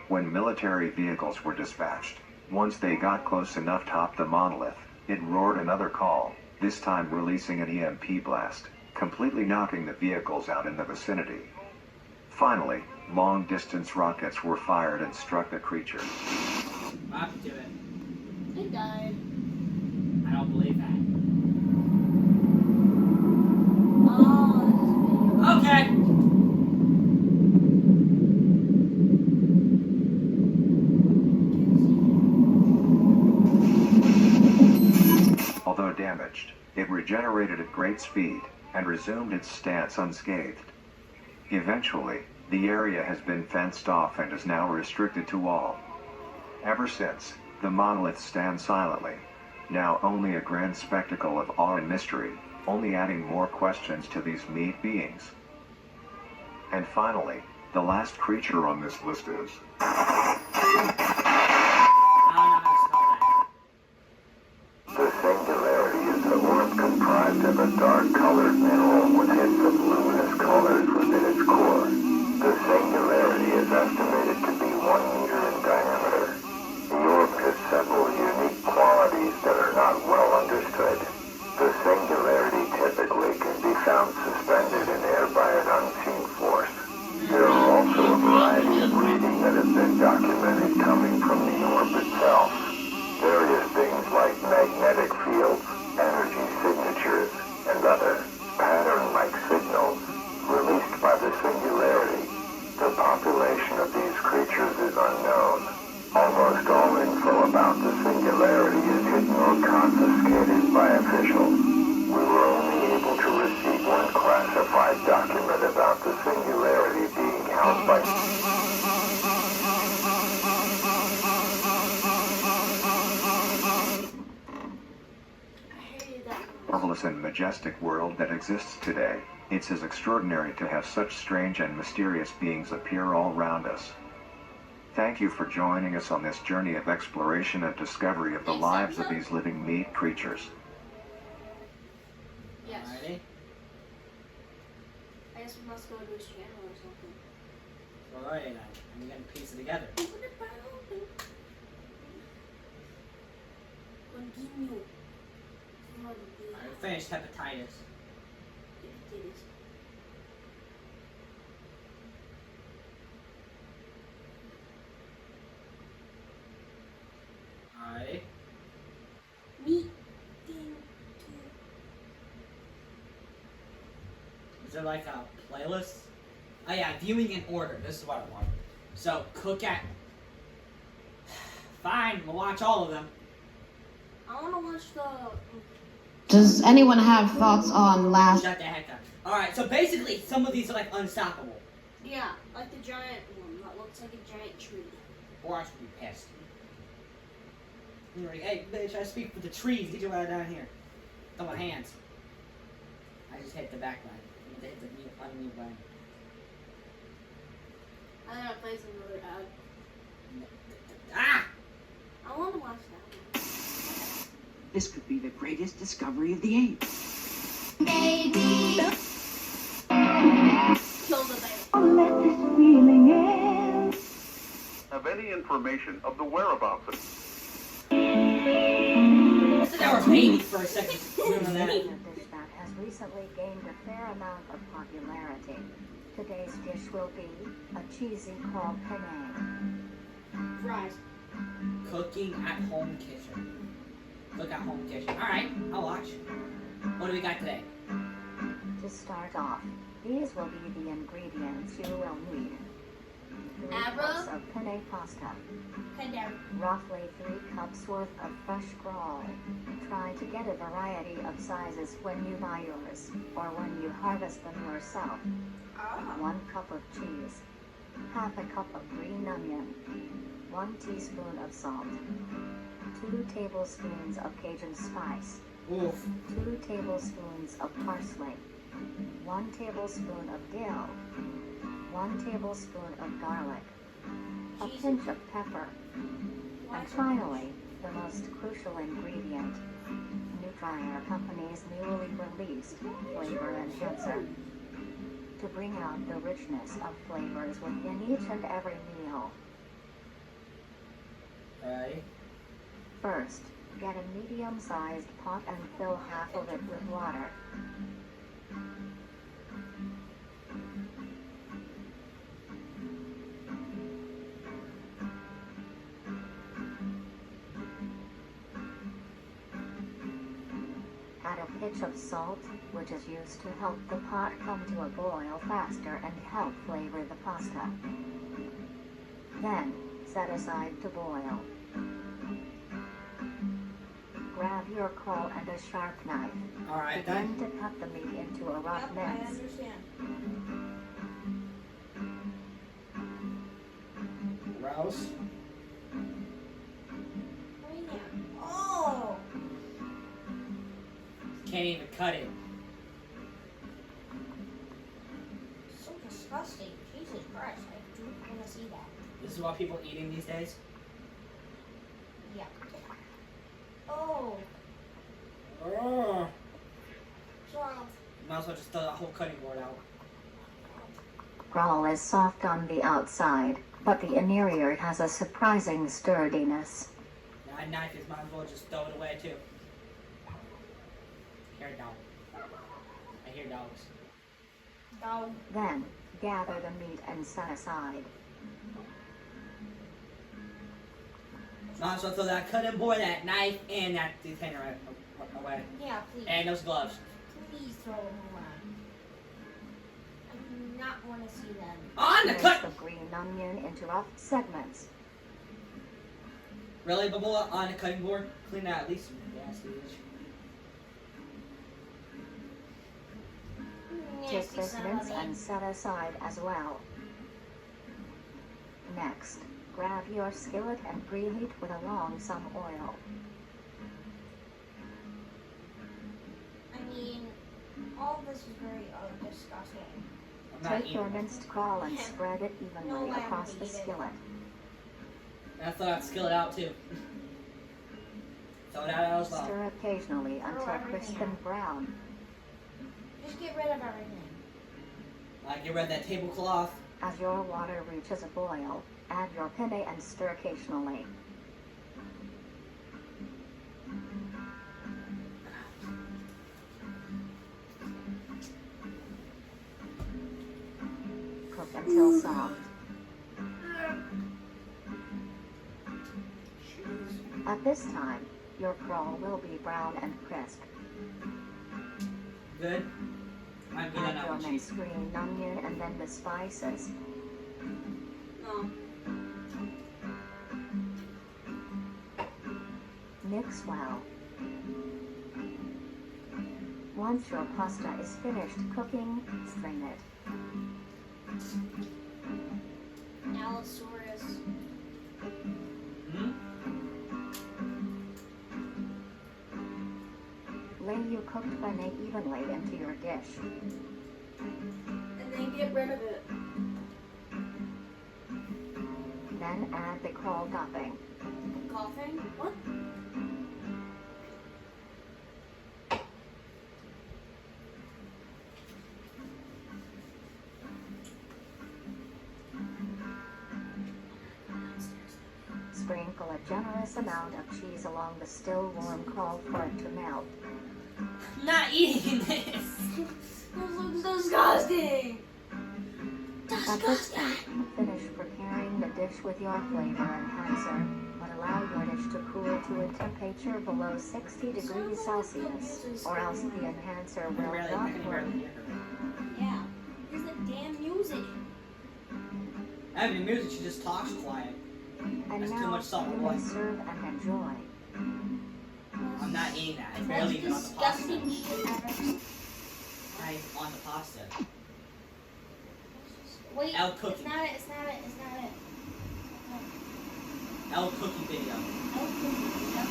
When military vehicles were dispatched, once they got close enough to top the monolith, it roared another call, this time releasing an EMP blast, completely knocking the vehicles out in the vicinity. Finally, long-distance rockets were fired and struck the creature. I have to do it. It died. I don't believe that. Oh, Okay. Although damaged, it regenerated at great speed, and resumed its stance unscathed. Eventually, the area has been fenced off and is now restricted to all. Ever since, the monolith stands silently, now only a grand spectacle of awe and mystery, only adding more questions to these meat beings. And finally, The last creature on this list is I don't know how to spell that. the singularity is a worm comprised of a dark-colored mineral with hints of luminous colors within its core. The singularity is estimated to be 1 meter in diameter. The orb has several unique qualities that are not well understood. The singularity typically can be found suspended in air by an unseen force. There are also a variety of reading that have been documented coming from the orb itself. Various things like magnetic fields, energy signatures, and other pattern-like signals released by the singularity. The population of these creatures is unknown. Almost all info about the singularity is hidden or confiscated by officials. We were only able to receive one classified document about the singularity being held by I hated that. marvelous and majestic world that exists today. It's as extraordinary to have such strange and mysterious beings appear all around us. Thank you for joining us on this journey of exploration and discovery of the Next lives of episode? these living meat creatures. Yes. Alrighty. I guess we must go to his channel or something. Alright, then. And we're gonna piece it together. Continue. Alright, we finished Hepatitis. Alright. Meat. Is there like a playlist? Oh yeah, viewing in order. This is what I want. So, cook at... Fine, we'll watch all of them. I want to watch the. Does anyone have thoughts on last? Shut the heck up. Alright, so basically, some of these are like unstoppable. Yeah, like the giant one that looks like a giant tree. Or I should be pissed. You're like, hey, bitch, I speak for the trees. Get your ass down here. Don't want hands. I just hit the back line. I hit the mute, unmute button. I think I played some really bad. Ah! I want to watch that one. This could be the greatest discovery of the age. Kill the bear. Have any information of the whereabouts of I thought they were babies for a second. Remember that? A dish that has recently gained a fair amount of popularity. Today's dish will be a cheesy called penne. Fries. Cooking at home kitchen. Cook at home kitchen. Alright, I'll watch. What do we got today? To start off, these will be the ingredients you will need. 3 Abra? cups of penne pasta, Condemn. roughly 3 cups worth of fresh scroll. Try to get a variety of sizes when you buy yours, or when you harvest them yourself. 1 cup of cheese, half a cup of green onion, 1 teaspoon of salt, 2 tablespoons of Cajun spice, Oof. 2 tablespoons of parsley, 1 tablespoon of dill, 1 tablespoon of garlic, a pinch of pepper, and finally, the most crucial ingredient, Nutrier Company's newly released flavor enhancer. To bring out the richness of flavors within each and every meal. Alright. First, get a medium-sized pot and fill half of it with water. Add a pinch of salt, which is used to help the pot come to a boil faster and help flavor the pasta. Then, set aside to boil. Grab your coal and a sharp knife. Alright, Begin then. to cut the meat into a rough Yep, I mince. understand. Gross. Oh! Can't even cut it. So disgusting. Jesus Christ. This is what people are eating these days. Yeah. Oh. Oh. Charles. Might as well just throw the whole cutting board out. Grawl is soft on the outside, but the interior has a surprising sturdiness. Now, a knife is might as well just throw it away too. Hear a dog. I hear dogs. Dog. Then, gather the meat and set aside. Might as well throw that cutting board, that knife, and that container away. Yeah, please. And those gloves. Please throw them away. I do not want to see them. On the Slice cut! the green onion into rough segments. Really, Babola, on the cutting board? Clean that at least nasty. Take this mince and set aside as well. Next, grab your skillet and preheat with along some oil. I mean, all this is very disgusting. I'm not Take your eating it. minced caul and spread it evenly No, I across haven't the eaten it. skillet. And I thought I'd skill it out too. Throw it out as well. Stir occasionally until everything crisp out. and brown. Just get rid of everything. Get rid of that tablecloth. As your water reaches a boil, add your penne and stir occasionally. Cook until soft. At this time, your crawl will be brown and crisp. Good. I'm good on Add that your one, cheese. minced green onion and then the spices. No. Mix well. Once your pasta is finished cooking, strain it. Allosaurus. Hmm? Lay your cooked penne evenly into your dish. And then get rid of it. Then add the crawl topping. Coughing? What? Sprinkle a generous amount of cheese along the still warm crawl for it to melt. I'm not eating this. This looks disgusting. At this point, finish preparing the dish with your flavor enhancer, but allow your dish to cool to a temperature below 60 degrees Celsius, or else the enhancer will Barely, I not can work. barely hear her. Yeah. Here's the damn music. I have any music, she just talks quiet. And That's too now much salt. you may serve and enjoy. I'm not eating that. It's Most barely even on the pasta. disgusting shit ever. I'm on the pasta. Wait, El cookie. it's not it, it's not it, it's not it. El cookie video. El cookie. Yep.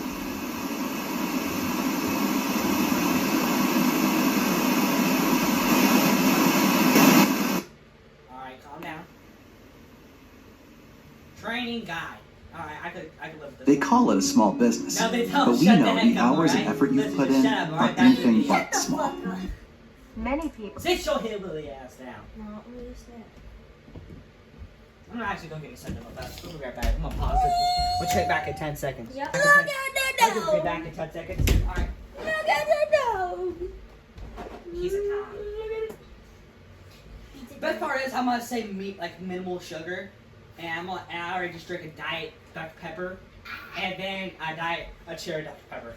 Alright, calm down. Training guide. Alright, I could live with this. They call it a small business, No, they don't. but we Shut know the the heck up, hours and alright? effort you've Listen, put just in shut up, are alright? anything That's but small. Many people Sit your hillbilly ass down. No, what is that? I'm not actually gonna get excited about that. We'll be right back. I'm gonna pause it. We'll check back in 10 seconds. Yep. Back in 10 I'll just be back in 10 seconds. Alright. He's a cop. Best part is I'm gonna say meat like minimal sugar, and I already just drink a diet Dr. Pepper, and then a cherry Dr. Pepper.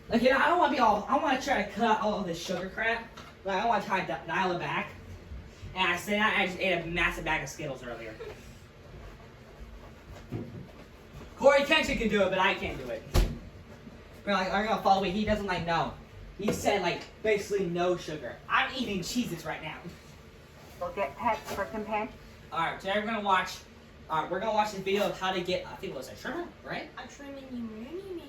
Like, you know, I don't want to be all. I want to try to cut out all of this sugar crap. Like, I want to try to dial it back. And I said I just ate a massive bag of Skittles earlier. Corey Kenshin can do it, but I can't do it. We're like, are you gonna follow me? He doesn't like no. He said like basically no sugar. I'm eating Cheez-Its right now. will get pets for companion. Alright, today we're gonna watch the video of how to get, I think it was a trimmer, right? I'm trimming you.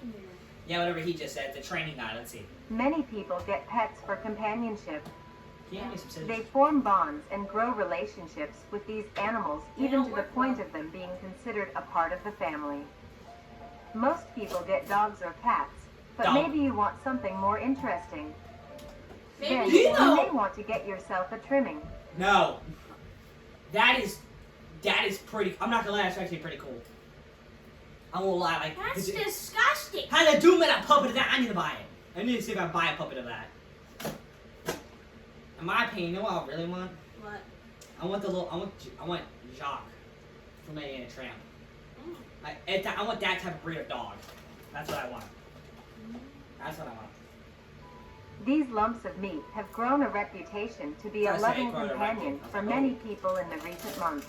Yeah, whatever he just said, the training guide, let's see. Many people get pets for companionship. Can you give me some scissors? They form bonds and grow relationships with these animals, even to the point of them being considered a part of the family. Most people get dogs or cats, but Dog. maybe you want something more interesting. Then Maybe you may want to get yourself a trimming. No. That is pretty. I'm not gonna lie, that's actually pretty cool. I won't lie, like. That's disgusting. How to do a puppet of that? I need to buy it. I need to see if I can buy a puppet of that. In my opinion, you know what I really want? What? I want Jacques from Lady and a Tramp. I want that type of breed of dog. That's what I want. That's what I want. These lumps of meat have grown a reputation to be a loving companion for many people in the recent months.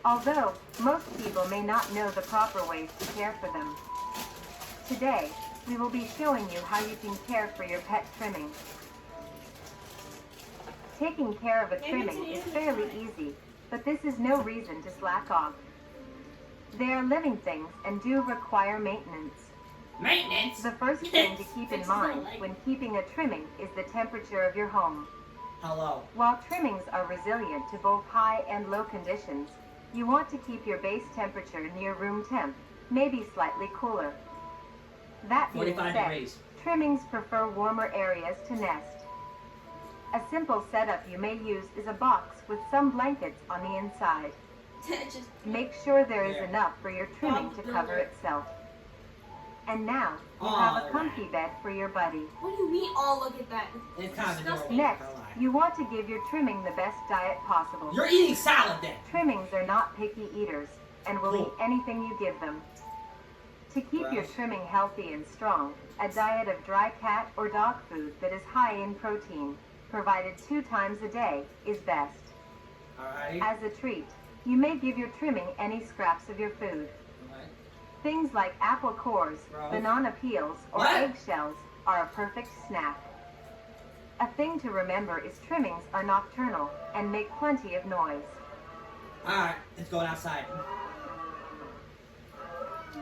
Although most people may not know the proper ways to care for them. Today, we will be showing you how you can care for your pet trimming. Taking care of a trimming is fairly easy, but this is no reason to slack off. They are living things and do require maintenance. Maintenance? The first thing to keep in mind when keeping a trimming is the temperature of your home. Hello. While trimmings are resilient to both high and low conditions, you want to keep your base temperature near room temp, maybe slightly cooler. That being 45 said, degrees. trimmings prefer warmer areas to nest. A simple setup you may use is a box with some blankets on the inside. Just Make sure there is There. enough for your trimming to cover itself. And now, you have a comfy bed for your buddy. what do you mean? Oh, look at that. It's kind of adorable. Disgusting. Next, I lie. you want to give your trimming the best diet possible. You're eating salad then. Trimmings are not picky eaters and will Cool. eat anything you give them. To keep your Gross. trimming healthy and strong, a diet of dry cat or dog food that is high in protein, provided 2 times a day, is best. Alrighty. As a treat, you may give your trimming any scraps of your food. Alright. Things like apple cores, Gross. banana peels, or What? eggshells are a perfect snack. A thing to remember is trimmings are nocturnal and make plenty of noise. Alright, it's going outside.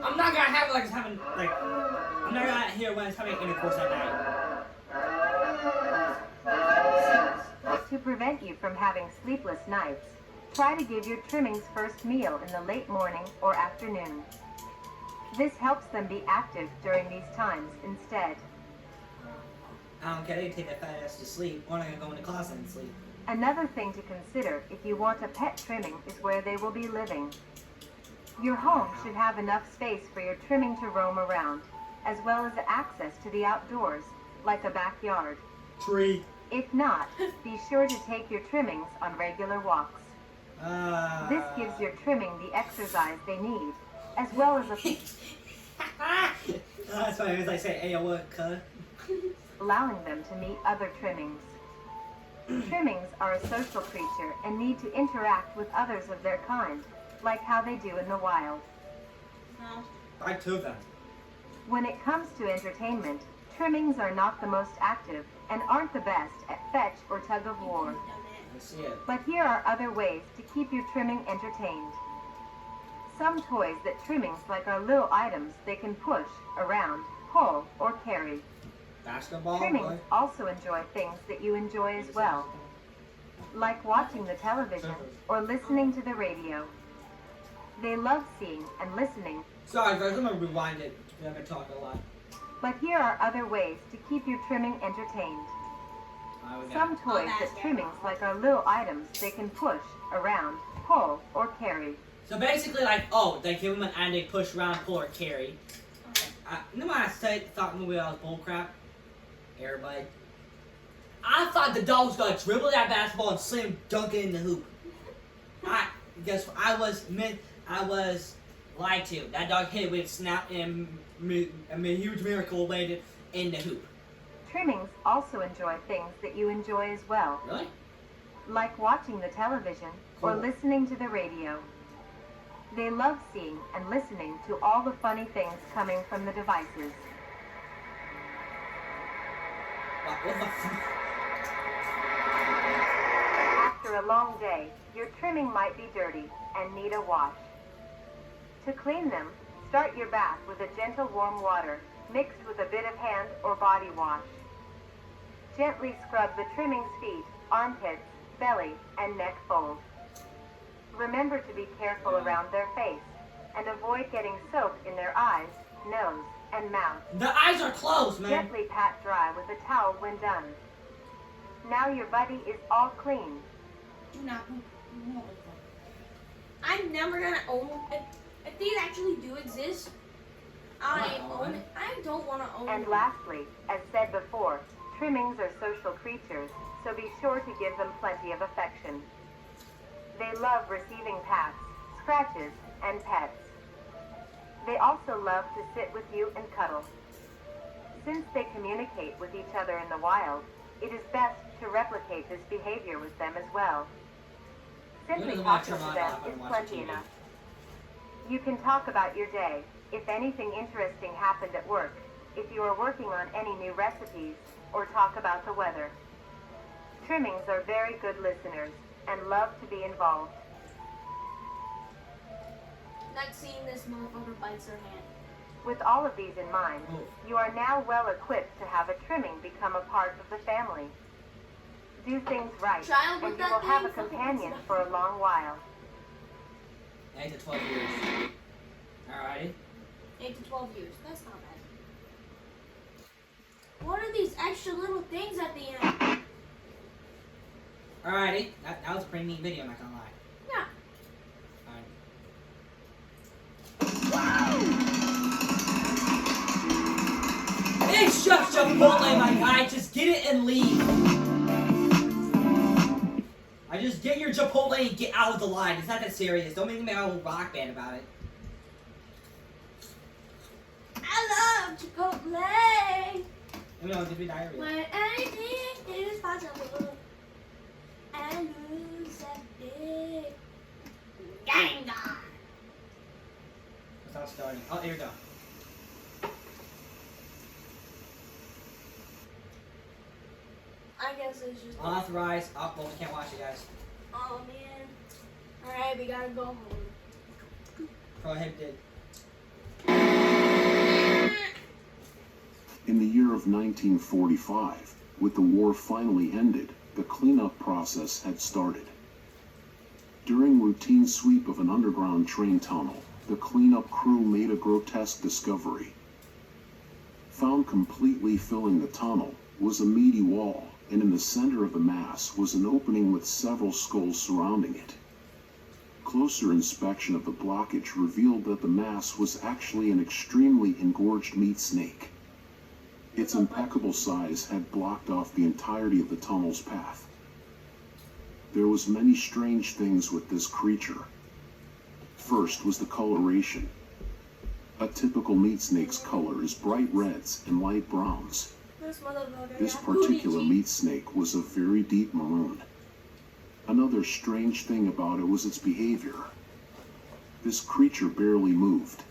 I'm not gonna have it like it's having, like, I'm not gonna hear when it's having intercourse at night. To prevent you from having sleepless nights, try to give your trimmings first meal in the late morning or afternoon. This helps them be active during these times instead. I don't care, they can take that fat ass to sleep, or I'm gonna go in the closet and sleep. Another thing to consider if you want a pet trimming is where they will be living. Your home should have enough space for your trimming to roam around, as well as access to the outdoors, like a backyard. Tree. If not, be sure to take your trimmings on regular walks. This gives your trimming the exercise they need, as well as That's why I was like, say, hey, what, cuz? allowing them to meet other trimmings. Trimmings are a social creature and need to interact with others of their kind, like how they do in the wild. No. I took them. When it comes to entertainment, trimmings are not the most active and aren't the best at fetch or tug of war. I see it. But here are other ways to keep your trimming entertained. Some toys that trimmings like are little items they can push, around, pull, or carry. Basketball, Trimmings boy. also enjoy things that you enjoy as well, like watching the television or listening to the radio. They love seeing and listening, Sorry, guys, I'm gonna rewind it. I've been talking a lot. but here are other ways to keep your trimming entertained. Some toys that trimmings like are little items they can push, around, pull, or carry. So basically, like, oh, they give them an and they push around, pull, or carry. You know what I thought movie I was bullcrap? Everybody. I thought the dog was gonna dribble that basketball and slam dunk it in the hoop. I was lied to. That dog hit it with snap and a huge miracle landed in the hoop. Trimmings also enjoy things that you enjoy as well, Really? like watching the television or Cool. listening to the radio. They love seeing and listening to all the funny things coming from the devices. What the fuck? After a long day, your trimming might be dirty and need a wash. To clean them, start your bath with a gentle warm water mixed with a bit of hand or body wash. Gently scrub the trimming's feet, armpits, belly, and neck folds. Remember to be careful around their face and avoid getting soap in their eyes, nose, and mouth. The eyes are closed, man. Gently pat dry with a towel when done. Now your buddy is all clean. Do not poop. You won't lick them. I'm never gonna own. If these actually do exist, I don't want to own. And them. lastly, as said before, trimmings are social creatures, so be sure to give them plenty of affection. They love receiving pats, scratches, and pets. They also love to sit with you and cuddle. Since they communicate with each other in the wild, it is best to replicate this behavior with them as well. Simply talking to them is plenty enough. You can talk about your day, if anything interesting happened at work, if you are working on any new recipes, or talk about the weather. Trimmings are very good listeners and love to be involved. Next scene, this motherfucker bites her hand. With all of these in mind, you are now well equipped to have a trimming become a part of the family. Do things right, Child and with you that will have a thing fucking companion sucks. for a long while. 8 to 12 years. Alrighty. 8 to 12 years. That's not bad. What are these extra little things at the end? Alrighty. That was a pretty neat video, I'm not gonna lie. Yeah. It's just Chipotle, my guy. Just get it and leave. I just get your Chipotle and get out of the line. It's not that serious. Don't make me a whole rock band about it. I love Chipotle. Let me know, give me diarrhea. When anything is possible, I lose that big gang. It's not starting. Oh, here we go. I guess it's just. Unauthorized. Oh, well, we can't watch it, guys. Oh man. Alright, we gotta go home. Prohibited. In the year of 1945, with the war finally ended, the cleanup process had started. During routine sweep of an underground train tunnel, the cleanup crew made a grotesque discovery. Found completely filling the tunnel was a meaty wall, and in the center of the mass was an opening with several skulls surrounding it. Closer inspection of the blockage revealed that the mass was actually an extremely engorged meat snake. Its impeccable size had blocked off the entirety of the tunnel's path. There was many strange things with this creature. First was the coloration. A typical meat snake's color is bright reds and light browns. This particular meat snake was a very deep maroon. Another strange thing about it was its behavior. This creature barely moved.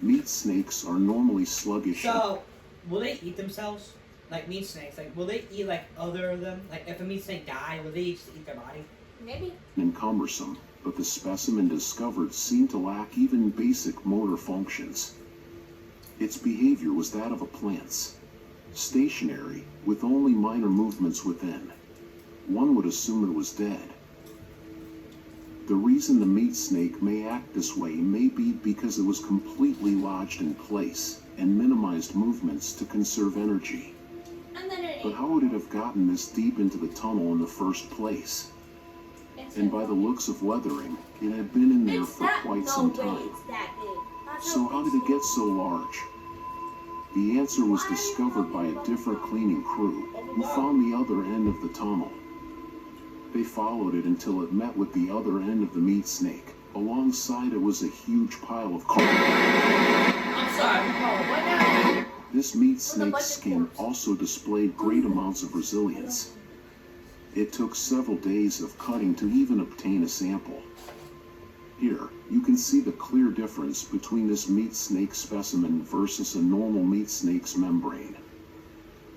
Meat snakes are normally sluggish. So, will they eat themselves? Like meat snakes? Like, will they eat like other of them? Like, if a meat snake died, will they just eat their body? Maybe. And cumbersome, but the specimen discovered seemed to lack even basic motor functions. Its behavior was that of a plant's. Stationary, with only minor movements within. One would assume it was dead. The reason the meat snake may act this way may be because it was completely lodged in place and minimized movements to conserve energy. But how would it have gotten this deep into the tunnel in the first place? And by the looks of weathering, it had been in there for quite some time. So how did it get so large? The answer was discovered by a different cleaning crew, who found the other end of the tunnel. They followed it until it met with the other end of the meat snake. Alongside it was a huge pile of corn. I'm sorry. This meat snake's skin also displayed great amounts of resilience. It took several days of cutting to even obtain a sample. Here, you can see the clear difference between this meat snake specimen versus a normal meat snake's membrane.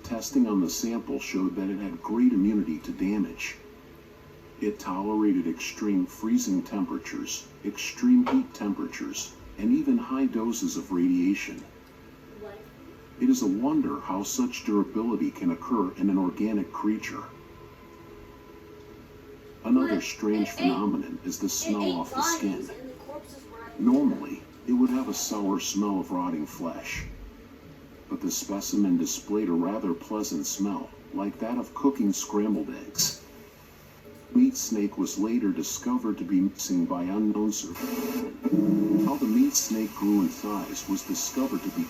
Testing on the sample showed that it had great immunity to damage. It tolerated extreme freezing temperatures, extreme heat temperatures, and even high doses of radiation. It is a wonder how such durability can occur in an organic creature. Another But strange it ate- phenomenon is the It smell ate off the bodies skin. and the corpses were right Normally, it would have a sour smell of rotting flesh. But the specimen displayed a rather pleasant smell, like that of cooking scrambled eggs. Meat snake was later discovered to be missing by unknown sources. How the meat snake grew in size was discovered to be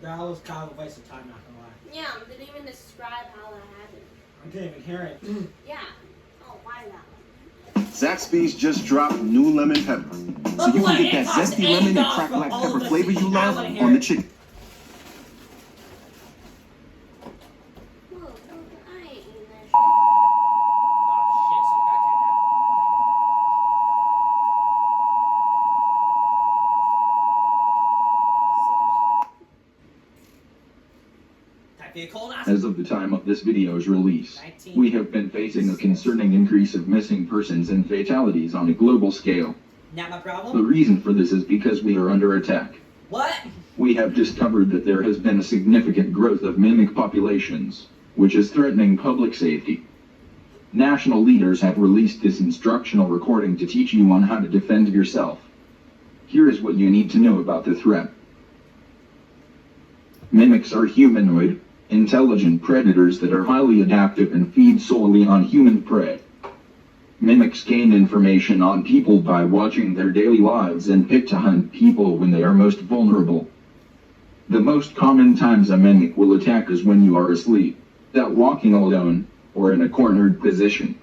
That was kind of a waste of time, not gonna lie. Yeah, I didn't even describe how that happened. I didn't even hear it. Yeah. Oh, why that? Zaxby's just dropped new lemon pepper. So you can get that zesty lemon and cracked black pepper flavor you love on the chicken. Whoa, I ain't eating that shit. Oh shit, some guy came down. Type be a colonoscopy. As of the time of this video's release, we have been facing a concerning increase of missing persons and fatalities on a global scale. Not my The problem. reason for this is because we are under attack. What? We have discovered that there has been a significant growth of mimic populations, which is threatening public safety. National leaders have released this instructional recording to teach you on how to defend yourself. Here is what you need to know about the threat. Mimics are humanoid, intelligent predators that are highly adaptive and feed solely on human prey. Mimics gain information on people by watching their daily lives and pick to hunt people when they are most vulnerable. The most common times a mimic will attack is when you are asleep, out walking alone, or in a cornered position.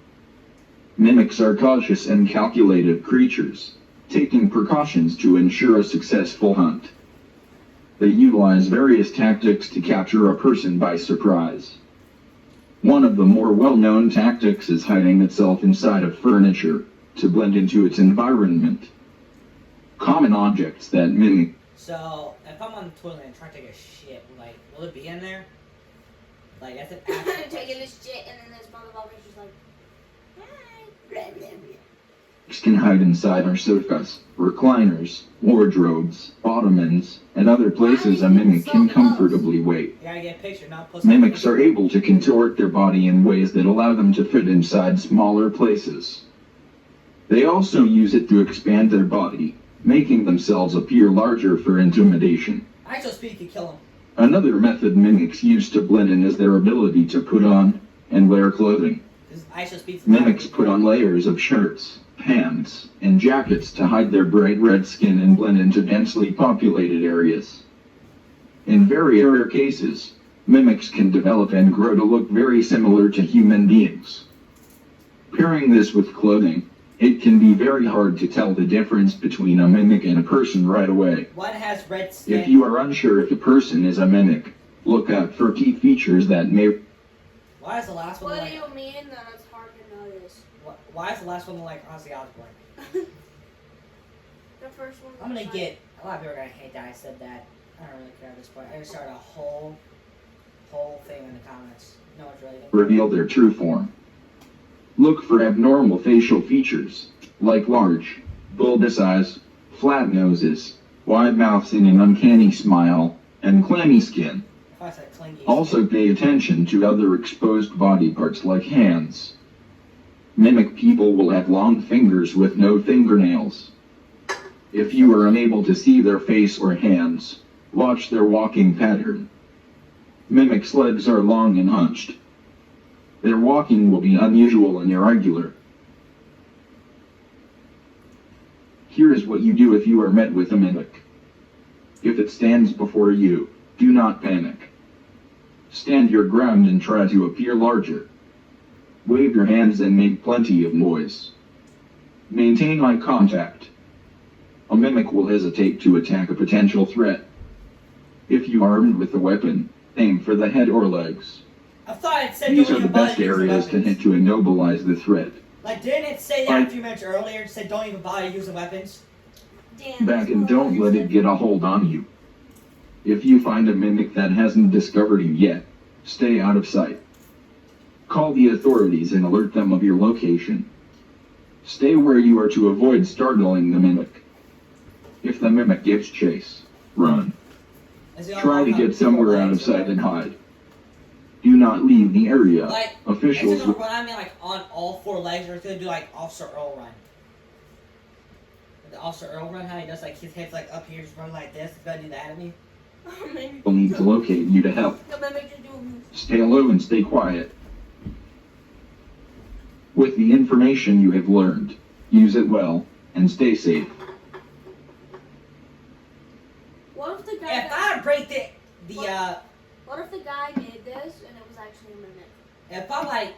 Mimics are cautious and calculated creatures, taking precautions to ensure a successful hunt. They utilize various tactics to capture a person by surprise. One of the more well-known tactics is hiding itself inside of furniture to blend into its environment. Common objects that mimic. So, if I'm on the toilet and try to take a shit, like, will it be in there? Like, that's an actual Taking this shit and then this motherfucker's just like, hi. Blah, blah, blah. Can hide inside our sofas, recliners, wardrobes, ottomans, and other places a mimic can comfortably wait. You gotta get a picture, not pussy. Mimics are able to contort their body in ways that allow them to fit inside smaller places. They also use it to expand their body, making themselves appear larger for intimidation. Actual speed could kill him. Another method mimics use to blend in is their ability to put on and wear clothing. This actual speed's Mimics put on layers of shirts, pants, and jackets to hide their bright red skin and blend into densely populated areas. In very rare cases, mimics can develop and grow to look very similar to human beings. Pairing this with clothing, it can be very hard to tell the difference between a mimic and a person right away. One has red skin. If you are unsure if a person is a mimic, look out for key features that may. Why is the last one What like? do you mean that it's hard to notice? Why is the last one like Ozzy Osbourne? The first one. I'm was gonna like- get a lot of people are gonna hate that I said that. I don't really care at this point. I just started a whole thing in the comments. No one's really gonna Reveal their true form. Look for abnormal facial features, like large, bulbous eyes, flat noses, wide mouths and an uncanny smile, and clammy skin. If I said clingy. Also pay attention to other exposed body parts like hands. Mimic people will have long fingers with no fingernails. If you are unable to see their face or hands, watch their walking pattern. Mimics' legs are long and hunched. Their walking will be unusual and irregular. Here is what you do if you are met with a mimic. If it stands before you, do not panic. Stand your ground and try to appear larger. Wave your hands and make plenty of noise. Maintain eye contact. A mimic will hesitate to attack a potential threat. If you are armed with a weapon, aim for the head or legs. I thought it said These don't are the even bother best using areas to weapons. hit to immobilize the threat. Like, didn't it say that a few minutes earlier? It said don't even bother using weapons. Damn, Back and don't let it get a hold on you. If you find a mimic that hasn't discovered you yet, stay out of sight. Call the authorities and alert them of your location. Stay where you are to avoid startling the mimic. If the mimic gives chase, run. Try to get somewhere out of sight and hide. Do not leave the area. Like, Officials is it gonna run at me like on all four legs, or it's gonna do like Officer Earl run? The Officer Earl run, how he does like his head's like up here, just run like this. It's gonna do that at me. will need to locate you to help. Stay low and stay quiet. With the information you have learned, use it well and stay safe. What if the guy? If I break What if the guy did this and it was actually a mimic? if I like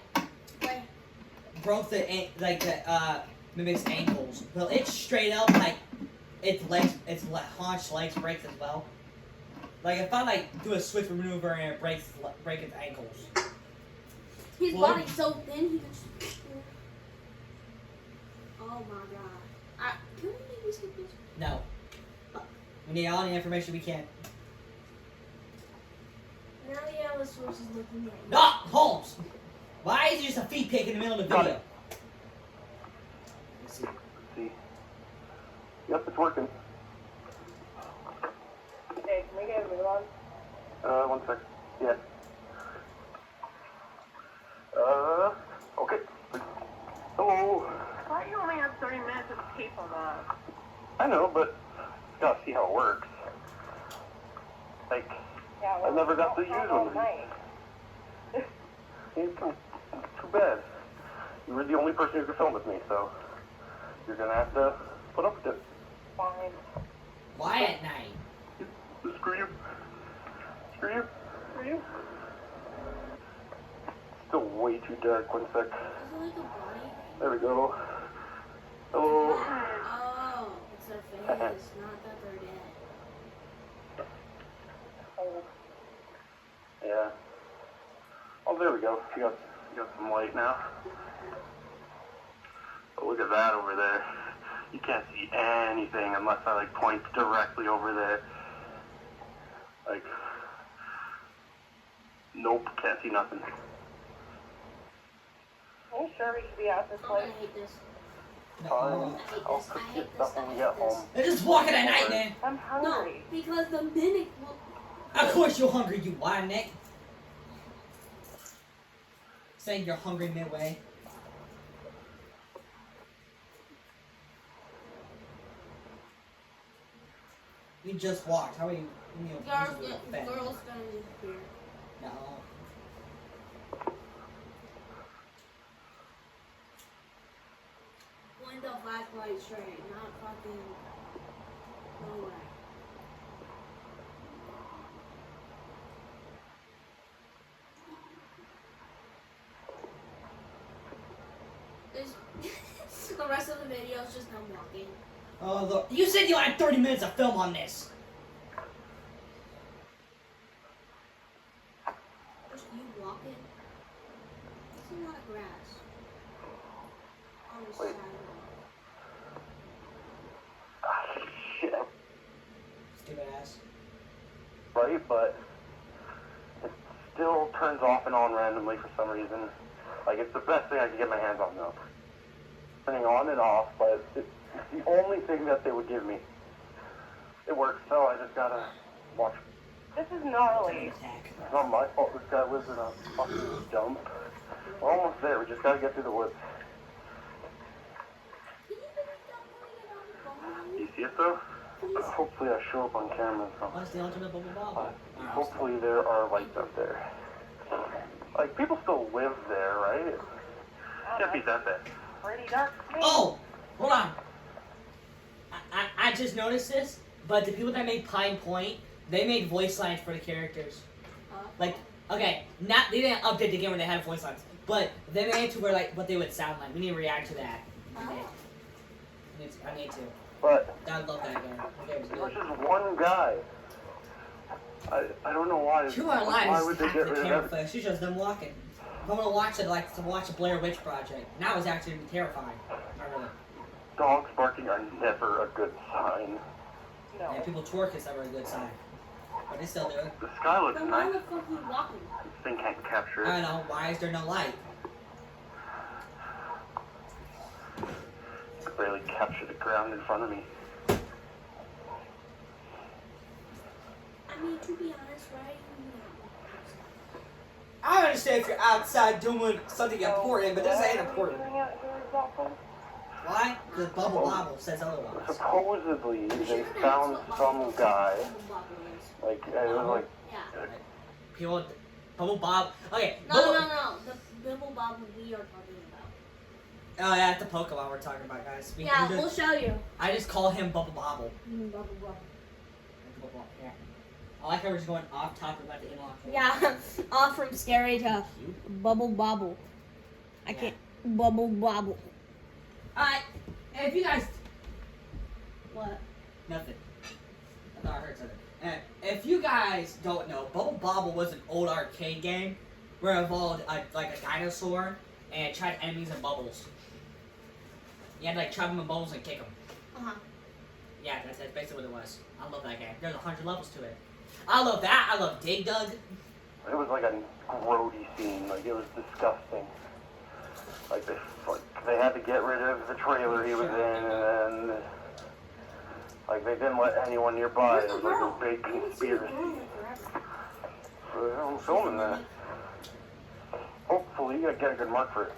broke the mimic's ankles, well, it's straight up like its legs, haunch legs breaks as well. Like if I like do a switch maneuver and it break its ankles. His body's so thin he can just. Oh my god! Can we maybe skip this? No. We need all the information we can. Now the other source is looking at. No, Holmes. Why is there just a feet pic in the middle of the video? Let's see. Yep, it's working. Hey, can we get a move on? 1 sec. Yeah. Okay. Hello. Why do you only have 30 minutes of tape on that? I know, but you gotta see how it works. Like, Yeah, I never got to use one of night. these. It's too bad. You were the only person who could film with me, so you're gonna have to put up with it. Fine. Why at night? Screw you. Screw you. For you? Still way too dark. 1 sec. Is it like a body? There we go. Hello. Oh, it's their face, not that they're dead. Yeah. Oh, there we go. You got some light now. But look at that over there. You can't see anything unless I like point directly over there. Like, nope, can't see nothing. Are you sure we should be out this Oh, I late? hate this. Fine. I hate I'll this. cook I you hate this. stuff I when we hate get this. home. They're just walking at night, man. I'm No, hungry. because the mimic will. Of course you're hungry, you wide neck. Saying you're hungry midway. You just walked. How are you? Girls gonna disappear. No. Point the flashlight straight, not fucking nowhere. The rest of the video is just them walking. Oh, look. You said you had 30 minutes of film on this. Just you walking. It's a lot of grass. On the Wait. sidewalk. Shit. Stupid ass. Right, but it still turns off and on randomly for some reason. Like, it's the best thing I can get my hands on, though. Turning on and off, but it's the only thing that they would give me. It works, so I just gotta watch. This is gnarly. It's not my fault this guy lives in a fucking dump. We're almost there, we just gotta get through the woods. You see it, though? Hopefully I show up on camera, so. What's the ultimate bubble bobble? Hopefully there are lights up there. Like, people still live there, right? Can't be that bad. Pretty dark to me. Oh! Hold on. I just noticed this, but the people that made Pine Point, they made voice lines for the characters. Like, okay, they didn't update the game when they had voice lines, but they made it to where, like, what they would sound like. We need to react to that. I need to. But I love that game. Okay, it was there's good. just one guy. I don't know why. You are Why lying. would Just they half get the rid of camera everything? flash. She's just them walking. If I'm gonna watch it, like to watch a Blair Witch Project. Now it's actually terrifying. Not really. Dogs barking are never a good sign. No. And people twerk is never a good sign. But they still do it. The sky looks Then why nice. the fuck are you walking? This thing can't capture I it. don't know. Why is there no light? barely capture the ground in front of me. I mean, to be honest, right? I understand if you're outside doing something important, but this ain't important. Why? The bubble bobble says otherwise. Supposedly, they found some guy. Like, it was like. Yeah. People, bubble bob. Okay. No. The bubble bobble we are talking about. Oh yeah, it's the Pokemon we're talking about, guys. We'll show you. I just call him Bubble Bobble. Bubble bobble. Yeah. I like how we're just going off topic about the in-law. Yeah, off from scary to bubble bobble. I can't bubble bobble. Alright, if you guys. What? Nothing. I thought I heard something. And if you guys don't know, Bubble Bobble was an old arcade game where it involved like a dinosaur and it tried enemies in bubbles. You had to like trap them in bubbles and kick them. Yeah, that's basically what it was. I love that game. There's 100 levels to it. I love that. I love Dig Dug. It was like a grody scene. Like, it was disgusting. Like they had to get rid of the trailer he was in, and like they didn't let anyone nearby. It was like a big conspiracy. So I'm filming that. Hopefully, I get a good mark for it.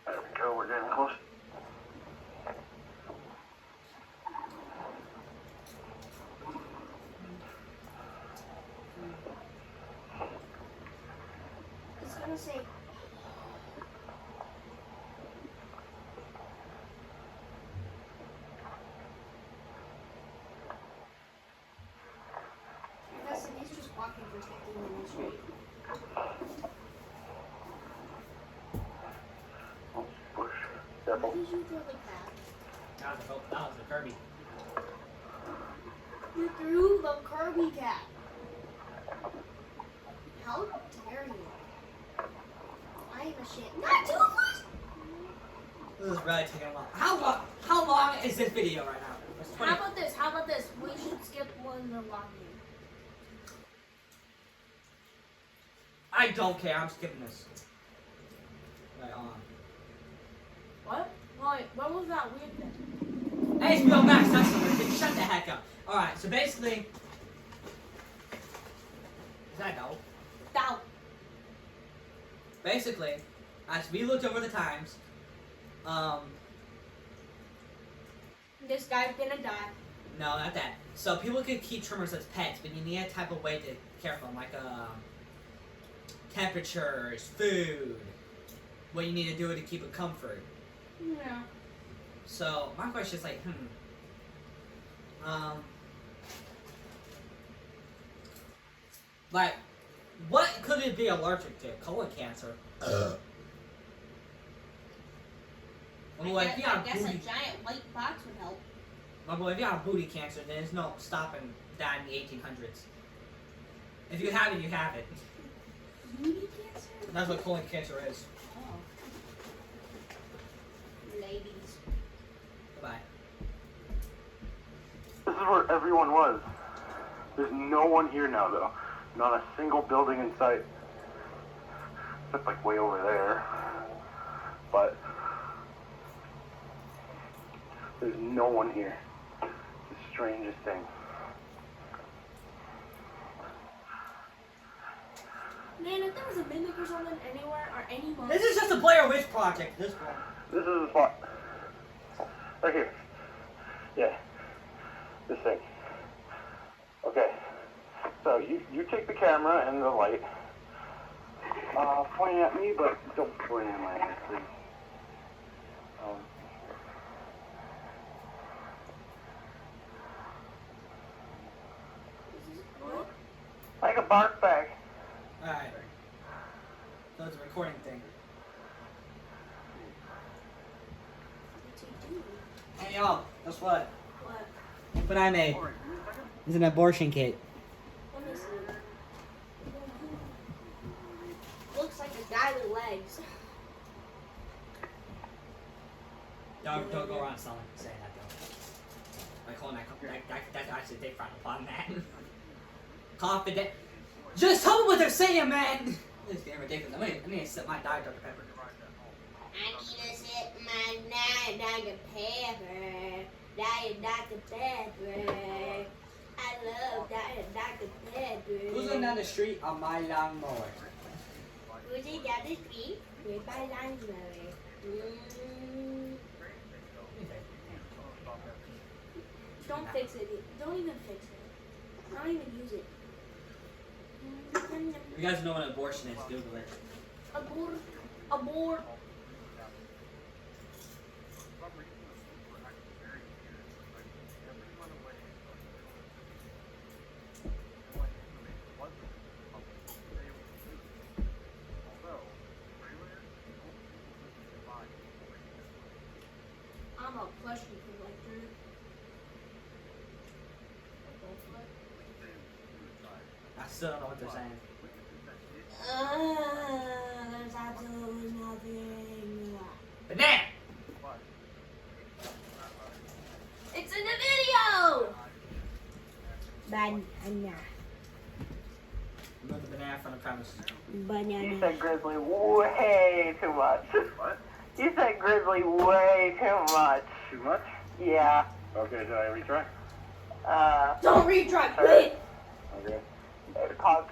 There we go. We're getting close. It's gonna say. He's just walking for 15 minutes straight. Careful. Why did you throw the cat? That was the Kirby. You threw the Kirby cat. How dare you? I am ashamed. Not too much! This is really taking a while. How long is this video right now? It's 20. How about this? We should skip one of the logging. I don't care. I'm skipping this. Right on. What? Wait, what was that weird thing? HBO Max, that's something. Shut the heck up. Alright, so basically. Is that no? No. Basically, as we looked over the times, this guy's gonna die. no, not that. So people could keep trimmers as pets, but you need a type of way to care for them, like temperatures, food, what you need to do to keep it comfort. Yeah. So my question is like, like, what could it be allergic to? Colon cancer. Well, I if you guess got a booty, giant white box would help. well, if you got booty cancer, then there's no stopping that in the 1800s. If you have it, you have it. Booty cancer? That's what colon cancer is. Oh. Ladies. Goodbye. This is where everyone was. There's no one here now, though. Not a single building in sight. Except like way over there. But there's no one here. It's the strangest thing. Man, if there was a mimic or something anywhere or any monster. This is just a Blair Witch project. This one. This is the spot. Right here. Yeah. This thing. Okay. So you take the camera and the light. Point at me, but don't point at my head, please. Like a bark bag. Alright. So it's a recording thing. Hey y'all, guess what? What? Look what I made. It's an abortion kit. Let me see. Looks like a guy with legs. Don't go around saying that though. Like calling that's actually they frown upon that. Confident. Just tell me what they're saying, man. This is getting ridiculous. I need to sip my Diet Dr. Pepper. I need to sip my Diet Dr. Pepper. Diet Dr. Pepper. I love Diet Dr. Pepper. Who's going down the street on my lawnmower? Who's it down the street with my lawnmower? Don't fix it. Don't even fix it. Don't even use it. If you guys know what an abortion is, Google it. Abort. Abort. I'm a plushie collector. I still don't know what they're saying. There's absolutely nothing. Banana! It's in the video! Banana. Remove the banana from the premises. Banana. You said grizzly way too much. What? You said grizzly way too much. Too much? Yeah. Okay, did I retry? Don't retry, Sure. quit! Okay. Pause.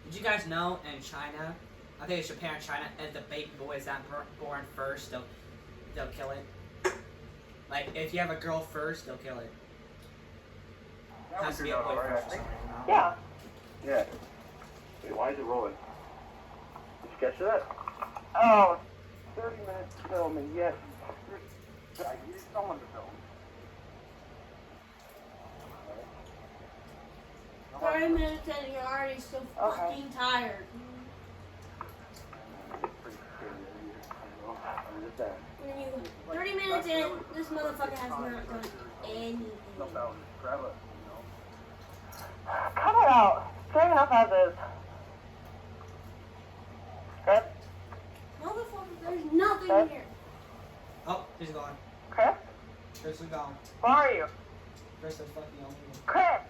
Did you guys know in China, I think it's Japan or China, if the baby boy is not born first, they'll kill it. Like, if you have a girl first, they'll kill it. It has to be a boy first or something. Yeah. Yeah. Wait, why is it rolling? Did you catch that? Oh. 30 minutes filming, yes. I need someone to film. 30 minutes and you're already so fucking tired. I'm just saying. And you, 30 minutes in, this motherfucker has not done anything. Grab it. Cut it out. Straight enough as is. Chris? Motherfucker, there's nothing here. Oh, he's gone. Chris? Chris is gone. Where are you? Chris is fucking on. Chris!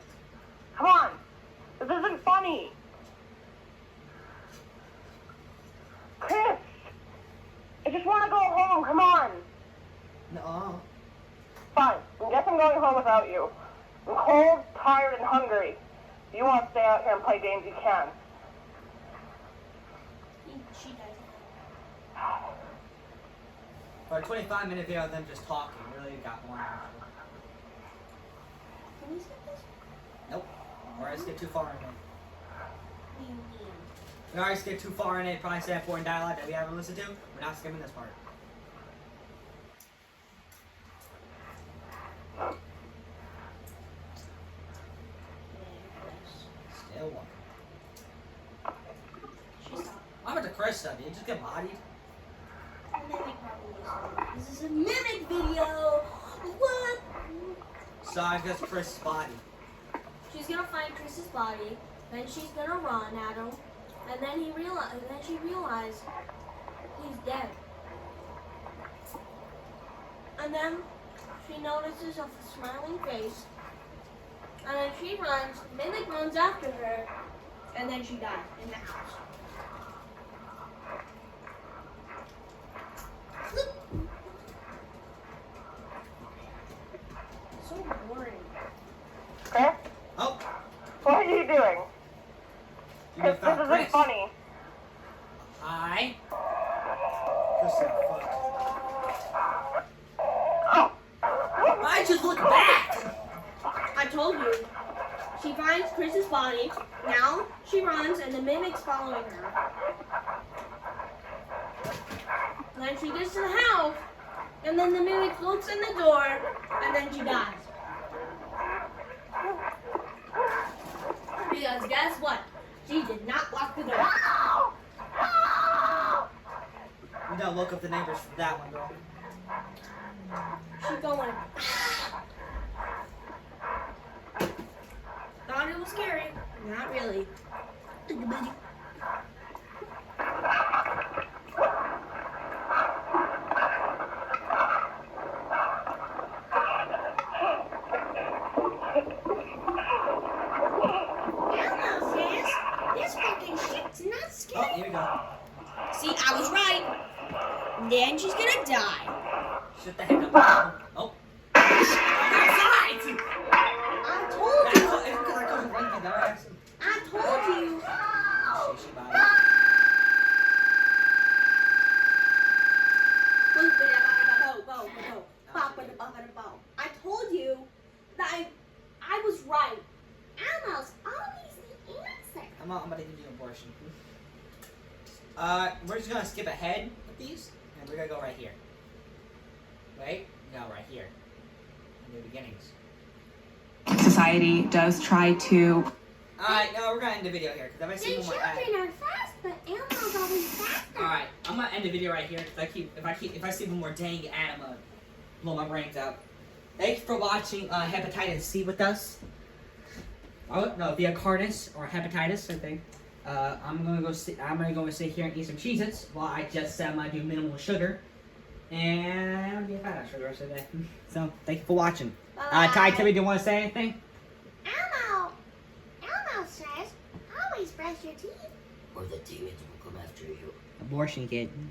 Come on! This isn't funny! Chris! I just want to go home, come on! No. Fine, I guess I'm going home without you. I'm cold, tired, and hungry. If you want to stay out here and play games, you can. She does. For a 25-minute video of them just talking, really got one. Can we skip this? Nope. Or I skip too far in it. We already skipped too far in it, probably say important dialogue that we haven't listened to. We're not skipping this part. Still one. I'm with the Chris stuff. Did you just get bodied? This is a mimic video. What? So I guess Chris' body. She's gonna find Chris's body, then she's gonna run at him, and then she realized he's dead. And then she notices a smiling face, and then she runs. Mimic runs after her, and then she dies in the house. So boring. Chris? Oh! What are you doing? You Chris, this isn't Chris. funny. Hi. Chris said fuck. Oh. I just look back! I told you. She finds Chris's body. Now she runs, and the mimic's following her. Then she gets to the house, and then the mimic looks in the door, and then she dies. Because guess what? She did not lock the door. We don't look up the neighbors for that one, girl. She's going. Thought it was scary. Not really. This fucking shit's not Oh, scary. here we go. die. Shut the heck up. Oh. Outside! I told you. I told you. I told you that I was right. Almost always the answer. I'm gonna give you an abortion. We're just gonna skip ahead with these, and we're gonna go right here. Right? No, right here. In the beginnings. Society does try to. Alright, no, we're gonna end the video here because if I see The one more children are fast, but Elmo's always faster. Alright, I'm gonna end the video right here because if I see one more dang ad, I'm gonna blow my brains out. Thanks for watching Hepatitis C with us. Oh no, via Hepatitis or Hepatitis, I think. I'm gonna go sit here and eat some Cheez-Its while I just said I'm gonna do minimal sugar. And I'm gonna be a fat ass for the rest of the day. So thank you for watching. Ty, Timmy, do you want to say anything? Elmo says, always brush your teeth. Or the demons will come after you. Abortion kid.